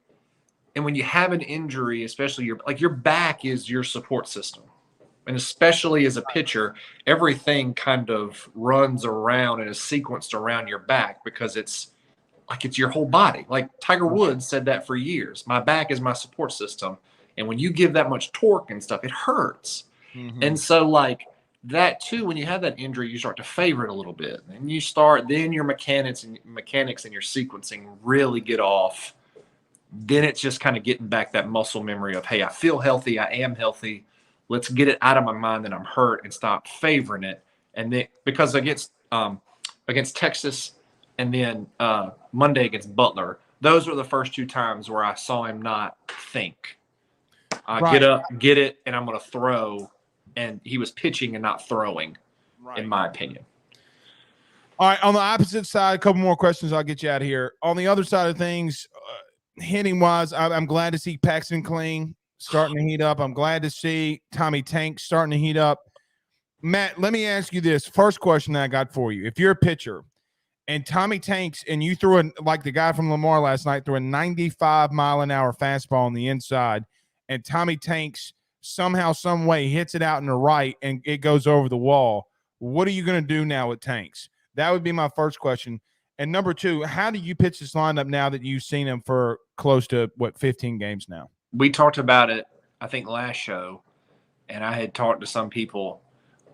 and when you have an injury, especially your back is your support system, and especially as a pitcher, everything kind of runs around and is sequenced around your back because it's your whole body. Like Tiger Woods said that for years. My back is my support system. And when you give that much torque and stuff, it hurts. Mm-hmm. And so that too, when you have that injury, you start to favor it a little bit. And then your mechanics and your sequencing really get off. Then it's just kind of getting back that muscle memory of, hey, I feel healthy. I am healthy. Let's get it out of my mind that I'm hurt and stop favoring it. And then because against Texas, and then Monday against Butler, those were the first two times where I saw him not think. Get up, get it, and I'm going to throw. And he was pitching and not throwing, in my opinion. All right, on the opposite side, a couple more questions. I'll get you out of here. On the other side of things, hitting-wise, I'm glad to see Paxton Kling starting to heat up. I'm glad to see Tommy Tank starting to heat up. Matt, let me ask you this. First question that I got for you. If you're a pitcher, and Tommy Tanks, and you threw like the guy from Lamar last night, threw a 95-mile-an-hour fastball on the inside, and Tommy Tanks somehow, some way hits it out in the right, and it goes over the wall. What are you going to do now with Tanks? That would be my first question. And number two, how do you pitch this lineup now that you've seen him for close to, 15 games now? We talked about it, I think, last show, and I had talked to some people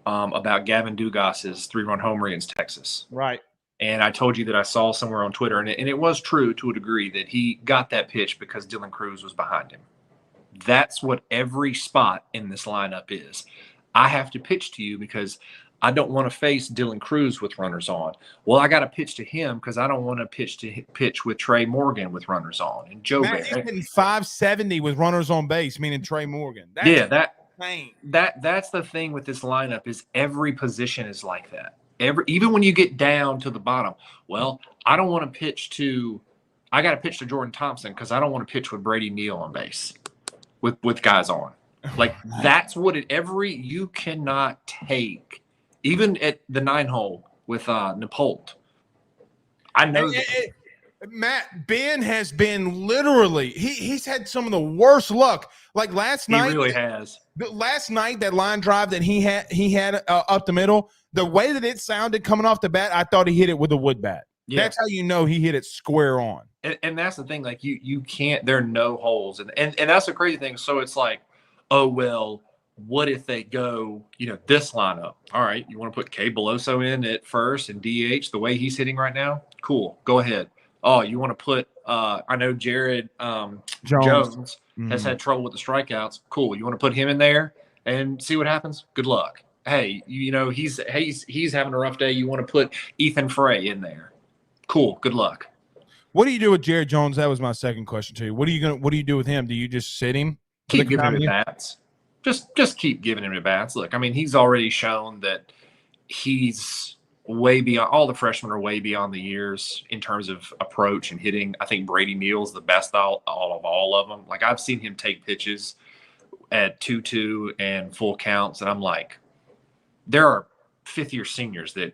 about Gavin Dugas's 3-run homer against Texas. Right. And I told you that I saw somewhere on Twitter, and it was true to a degree, that he got that pitch because Dylan Cruz was behind him. That's what every spot in this lineup is. I have to pitch to you because I don't want to face Dylan Cruz with runners on. Well, I got to pitch to him because I don't want to pitch with Trey Morgan with runners on and Joe Bear. He's hitting 570 with runners on base, meaning Trey Morgan. That's the thing with this lineup is every position is like that. Even when you get down to the bottom, well, I don't want to pitch to – I got to pitch to Jordan Thompson because I don't want to pitch with Brady Neal on base with guys on. Like, that's what you cannot take. Even at the 9-hole with Napolt. I know Matt, Ben has been literally he's had some of the worst luck. Like last night. He really has. Last night, that line drive that he had up the middle, the way that it sounded coming off the bat, I thought he hit it with a wood bat. Yeah. That's how you know he hit it square on. And that's the thing. Like you can't. There are no holes, and that's the crazy thing. So it's like, oh well, what if they go, this lineup? All right, you want to put Kay Beloso in at first and DH the way he's hitting right now? Cool, go ahead. Oh, you want to put I know Jared Jones has had trouble with the strikeouts. Cool, you want to put him in there and see what happens? Good luck. Hey, he's having a rough day. You want to put Ethan Frey in there? Cool, good luck. What do you do with Jared Jones? That was my second question to you. What do you do with him? Do you just sit him? Keep giving him bats. Just keep giving him at bats. Look, I mean, he's already shown that he's way beyond. All the freshmen are way beyond the years in terms of approach and hitting. I think Brady Neal's the best all of them. Like, I've seen him take pitches at 2-2 and full counts, and I'm like, there are fifth-year seniors that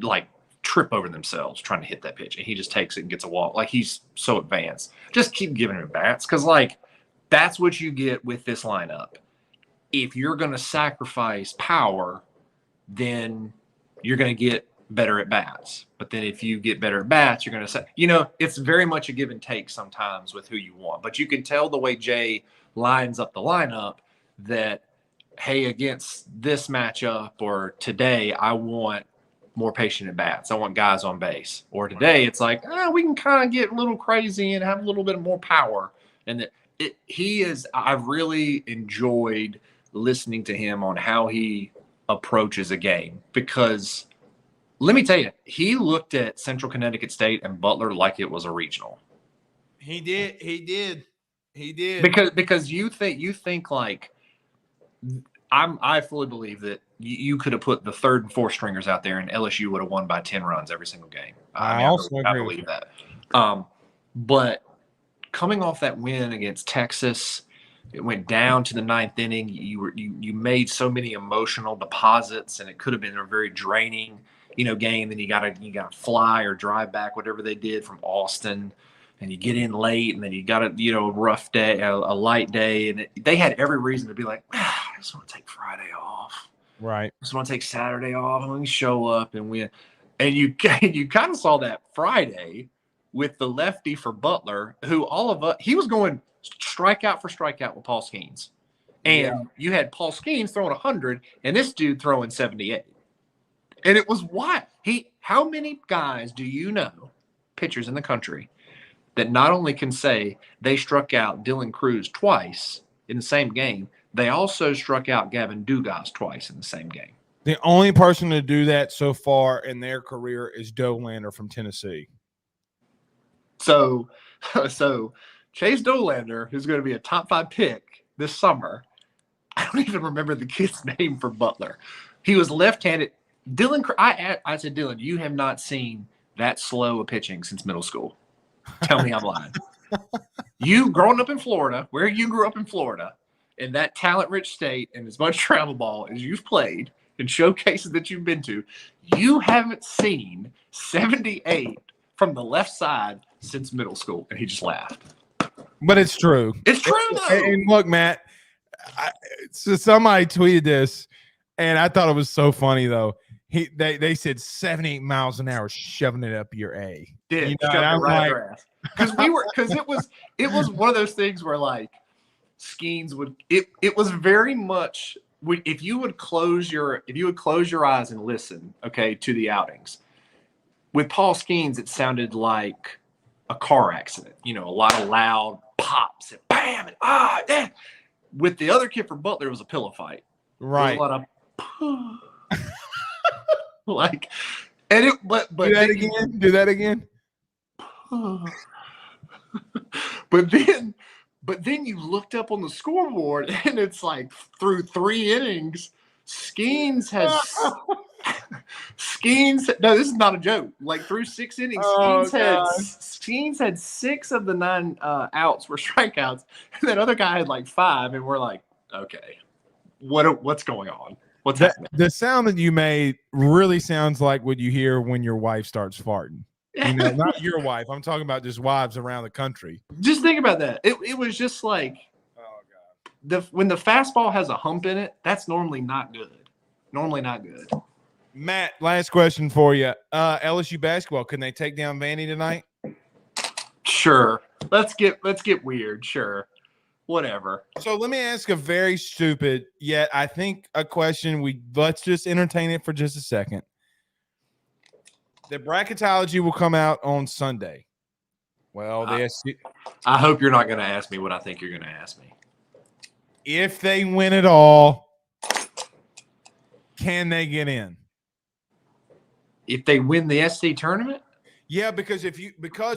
like trip over themselves trying to hit that pitch, and he just takes it and gets a walk. Like, he's so advanced. Just keep giving him at bats, because like that's what you get with this lineup. If you're going to sacrifice power, then you're going to get better at bats. But then if you get better at bats, you're going to say, it's very much a give and take sometimes with who you want. But you can tell the way Jay lines up the lineup that, hey, against this matchup or today, I want more patient at bats. I want guys on base. Or today, it's like, we can kind of get a little crazy and have a little bit more power. And I've really enjoyed listening to him on how he approaches a game, because let me tell you, he looked at Central Connecticut State and Butler like it was a regional. He did. Because you think like I fully believe that you could have put the third and fourth stringers out there and LSU would have won by 10 runs every single game. I also agree believe that. But coming off that win against Texas, it went down to the ninth inning. You made so many emotional deposits, and it could have been a very draining, game. Then you got to fly or drive back, whatever they did from Austin, and you get in late, and then you got a rough day, a light day, and they had every reason to be like, I just want to take Friday off. Right. I just want to take Saturday off, and we can show up and win. And you kind of saw that Friday with the lefty for Butler, who he was going strikeout for strikeout with Paul Skeens. And you had Paul Skeens throwing 100 and this dude throwing 78. And it was why how many guys do you know, pitchers in the country, that not only can say they struck out Dylan Cruz twice in the same game, they also struck out Gavin Dugas twice in the same game. The only person to do that so far in their career is Dolander from Tennessee. So Chase Dolander, who's going to be a top 5 pick this summer, I don't even remember the kid's name for Butler. He was left-handed. I said, Dylan, you have not seen that slow of pitching since middle school. Tell me I'm lying. You growing up in Florida, where you grew up in Florida, in that talent-rich state and as much travel ball as you've played and showcases that you've been to, you haven't seen 78 from the left side since middle school. And he just laughed. But it's true. It's true, though. And look, Matt, so somebody tweeted this, and I thought it was so funny, though. They said 78 miles an hour shoving it up your A. Did shove it right up our ass. Because it was one of those things where like Skeens it was very much if you would close your eyes and listen, okay, to the outings. With Paul Skeens, it sounded like a car accident. A lot of loud pops and bam and damn. With the other kid for Butler, it was a pillow fight. Right. A lot of like, and it but do that again. Do that again. But then you looked up on the scoreboard and it's like through 3 innings, Skeens no, this is not a joke. Like through 6 innings, Skeens had 6 of the 9 outs were strikeouts, and that other guy had like 5, and we're like, okay, what's going on? What's happening? The sound that you made really sounds like what you hear when your wife starts farting. Not your wife. I'm talking about just wives around the country. Just think about that. It was just like, oh God. When the fastball has a hump in it, that's normally not good. Matt, last question for you. LSU basketball, can they take down Vandy tonight? Sure. Let's get weird. Sure. Whatever. So let me ask a very stupid, yet I think a question. Let's just entertain it for just a second. The bracketology will come out on Sunday. Well, I hope you're not going to ask me what I think you're going to ask me. If they win it all, can they get in? If they win the SC tournament? Yeah, because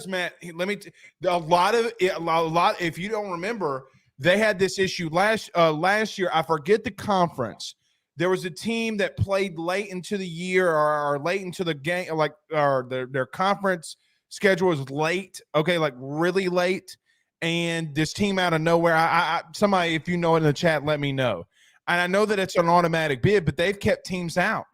Matt, let me a lot. If you don't remember, they had this issue last year. I forget the conference. There was a team that played late into the year or late into the game, or their conference schedule was late. Okay, like really late, and this team out of nowhere. Somebody, if you know it in the chat, let me know. And I know that it's an automatic bid, but they've kept teams out.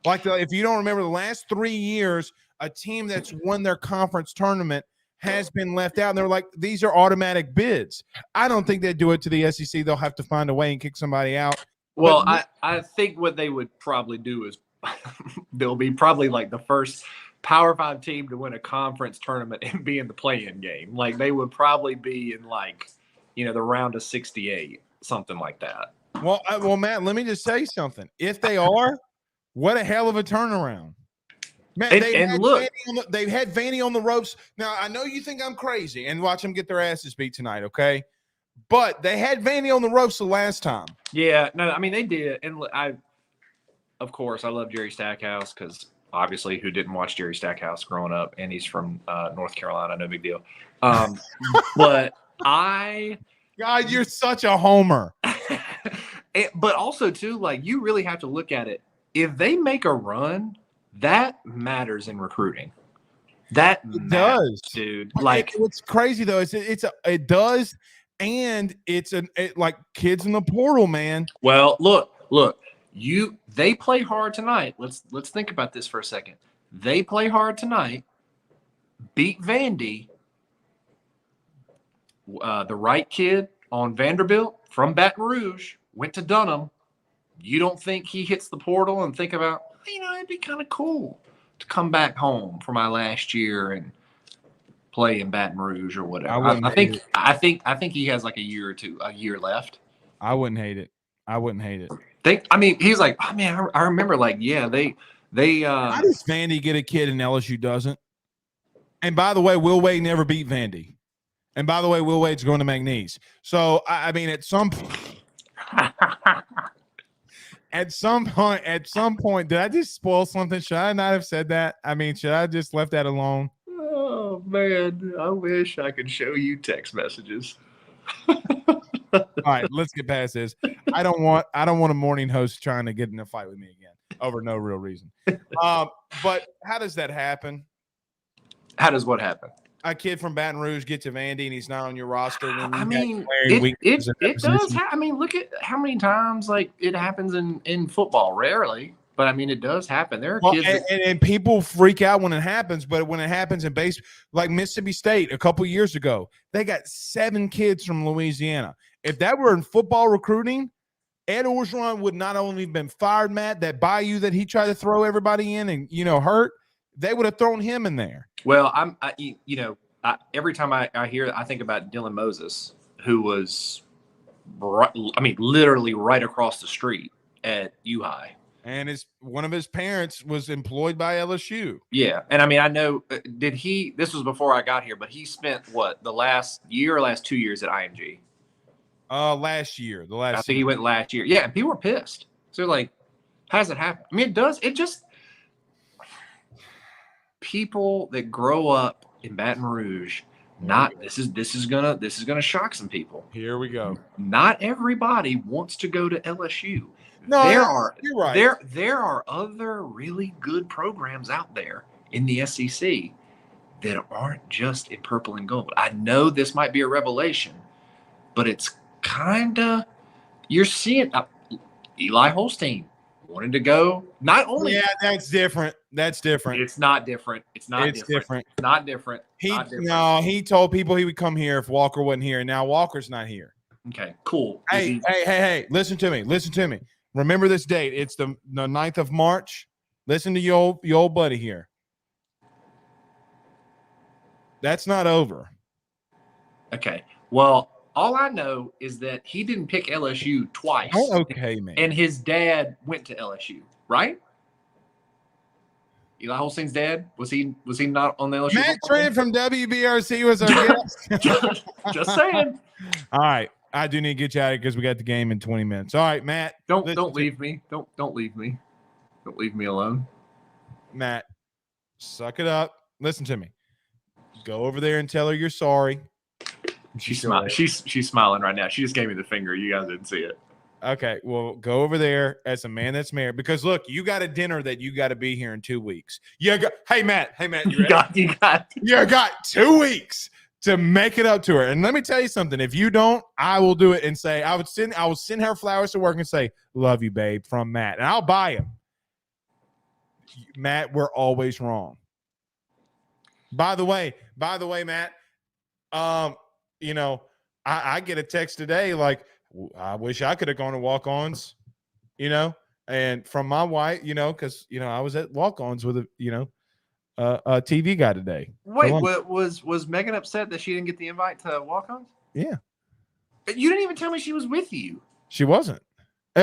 If you don't remember, the last 3 years, a team that's won their conference tournament has been left out. And they're like, these are automatic bids. I don't think they'd do it to the SEC. They'll have to find a way and kick somebody out. Well, I think what they would probably do is they'll be probably like the first Power 5 team to win a conference tournament and be in the play-in game. Like they would probably be in the round of 68, something like that. Well, Matt, let me just say something. If they are, what a hell of a turnaround. Man, they've had Vandy on the ropes. Now, I know you think I'm crazy, and watch them get their asses beat tonight, okay? But they had Vandy on the ropes the last time. Yeah, no, I mean, they did. And of course, I love Jerry Stackhouse because obviously, who didn't watch Jerry Stackhouse growing up, and he's from North Carolina. No big deal. But God, you're such a homer. But also too, like, you really have to look at it. If they make a run, that matters in recruiting. That matters, does, dude. Like, what's crazy though is it does, and like kids in the portal, man. well, look, they play hard tonight. Let's think about this for a second. They play hard tonight, beat Vandy. The right kid on Vanderbilt from Baton Rouge went to Dunham. You don't think he hits the portal and think about, it'd be kind of cool to come back home for my last year and play in Baton Rouge or whatever. I think he has like a year left. I wouldn't hate it. He's like, oh man, I remember, like, yeah, they how does Vandy get a kid and LSU doesn't? And by the way, Will Wade never beat Vandy. And by the way, Will Wade's going to McNeese. So I mean, at some point, did I just spoil something? Should I not have said that? I mean, should I just left that alone? Oh man, I wish I could show you text messages. All right, let's get past this. I don't want a morning host trying to get in a fight with me again over no real reason. But how does that happen? How does what happen? A kid from Baton Rouge gets to Vandy and he's not on your roster. I mean, it does. Look at how many times, like, it happens in football. Rarely, but I mean, it does happen. There are kids, and people freak out when it happens. But when it happens in base, like Mississippi State a couple years ago, they got 7 kids from Louisiana. If that were in football recruiting, Ed Orgeron would not only have been fired, Matt, that Bayou that he tried to throw everybody in and hurt, they would have thrown him in there. Well, every time I hear, I think about Dylan Moses, who was, literally right across the street at U-High. And one of his parents was employed by LSU. Yeah. And I know, this was before I got here, but he spent the last 2 years at IMG? Last year. I think he went last year. Yeah. And people were pissed. So like, how does it happen? I mean, it just, people that grow up in Baton Rouge, this is gonna shock some people. Here we go. Not everybody wants to go to LSU. No, you're right. There are other really good programs out there in the SEC that aren't just in purple and gold. I know this might be a revelation, but it's kind of, you're seeing Eli Holstein wanted to go. Not only, yeah, that's different. It's not different. It's not different. It's not different. He told people he would come here if Walker wasn't here, and now Walker's not here. Okay, cool. Hey, listen to me. Remember this date. It's the 9th of March. Listen to your old buddy here. That's not over. Okay. Well, all I know is that he didn't pick LSU twice. Oh, okay, man. And his dad went to LSU, right? Eli Holstein's dad, was he not on the LSU? Matt Trent from WBRC was our guest. Just saying. All right. I do need to get you out of here because we got the game in 20 minutes. All right, Matt. Don't leave me. Don't leave me. Don't leave me alone. Matt, suck it up. Listen to me. Go over there and tell her you're sorry. She's smiling right now. She just gave me the finger. You guys didn't see it. Okay, well, go over there as a man that's married because look, you got a dinner that you got to be here in 2 weeks. Hey Matt, you got 2 weeks to make it up to her. And let me tell you something. If you don't, I will do it and say I will send her flowers to work and say, "Love you, babe," from Matt, and I'll buy him. Matt, we're always wrong. By the way, Matt, I get a text today like, I wish I could have gone to walk-ons, and from my wife, because, I was at walk-ons with a TV guy today. Wait, was Megan upset that she didn't get the invite to walk-ons? Yeah. You didn't even tell me she was with you. She wasn't.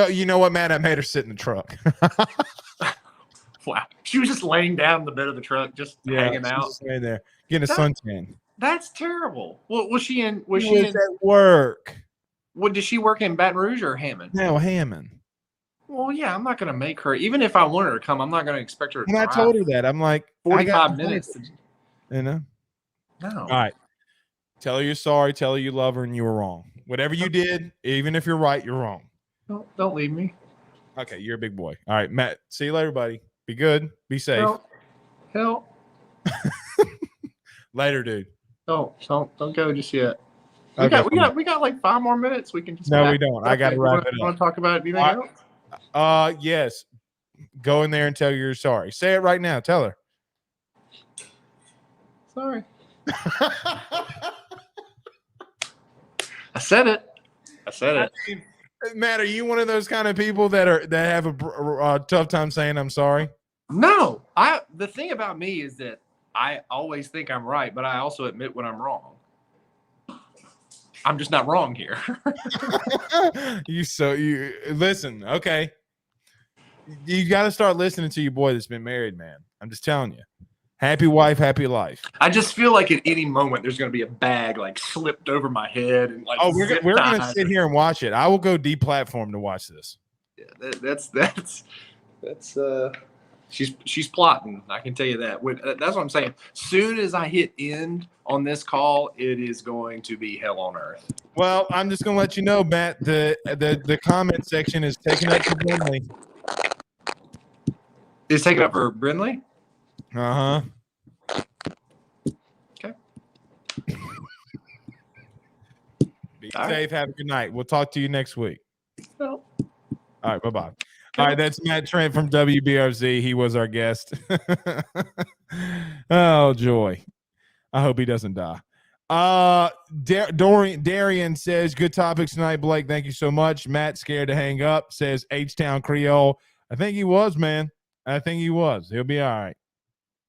You know what, Matt? I made her sit in the truck. Wow. She was just laying down in the bed of the truck, just hanging out. Just laying there, getting a suntan. That's terrible. Well, was she at work? Did she work in Baton Rouge or Hammond? No, Hammond. Well, yeah, I'm not going to make her. Even if I want her to come, I'm not going to expect her to And I drive told her that. I'm like, 45 minutes. You know? No. All right. Tell her you're sorry. Tell her you love her and you were wrong. Whatever you did, even if you're right, you're wrong. Don't leave me. Okay, you're a big boy. All right, Matt. See you later, buddy. Be good. Be safe. Help. Later, dude. Don't go just yet. Okay, We got like 5 more minutes. We can just No, we don't. I gotta wrap it up. Want to talk about anything else? Yes. Go in there and tell her you're sorry. Say it right now. Tell her. Sorry. I said it. I mean, Matt, are you one of those kind of people that have a tough time saying I'm sorry? No. The thing about me is that I always think I'm right, but I also admit when I'm wrong. I'm just not wrong here. You listen, okay. You got to start listening to your boy that's been married, man. I'm just telling you. Happy wife, happy life. I just feel like at any moment there's going to be a bag like slipped over my head and like. Oh, we're going to sit here and watch it. I will go deplatform to watch this. Yeah, that's she's plotting. I can tell you that. That's what I'm saying. Soon as I hit end on this call, it is going to be hell on earth. Well, I'm just going to let you know, Matt. The comment section is taken up for Brindley. It's taken up for Brindley. Okay. Be safe. Have a good night. We'll talk to you next week. Well. All right. Bye-bye. All right. That's Matt Trent from WBRZ. He was our guest. Oh, joy. I hope he doesn't die. Darian says, good topics tonight, Blake. Thank you so much. Matt scared to hang up says H-Town Creole. I think he was, man. I think he was. He'll be all right.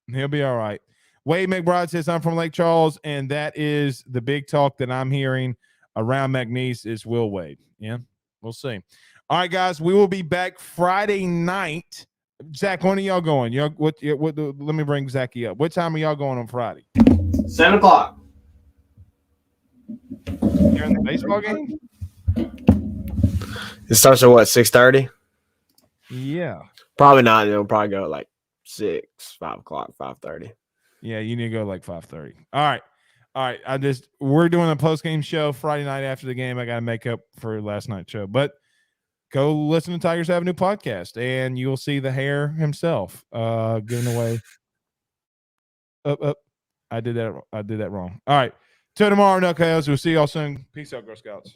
He'll be all right. Wade McBride says, I'm from Lake Charles, and that is the big talk that I'm hearing around McNeese is Will Wade. Yeah, we'll see. All right, guys, we will be back Friday night. Zach, when are y'all going? Let me bring Zachy up. What time are y'all going on Friday? 7 o'clock. You're in the baseball game? It starts at what, 6:30? Yeah. Probably not. It'll probably go at like 6, 5 o'clock, 5:30. Yeah, you need to go like 5:30. All right. We're doing a post-game show Friday night after the game. I got to make up for last night's show. But go listen to Tigers Avenue podcast, and you'll see the hair himself giving away. Up. I did that wrong. All right. Till tomorrow, Knuckleheads. We'll see y'all soon. Peace out, Girl Scouts.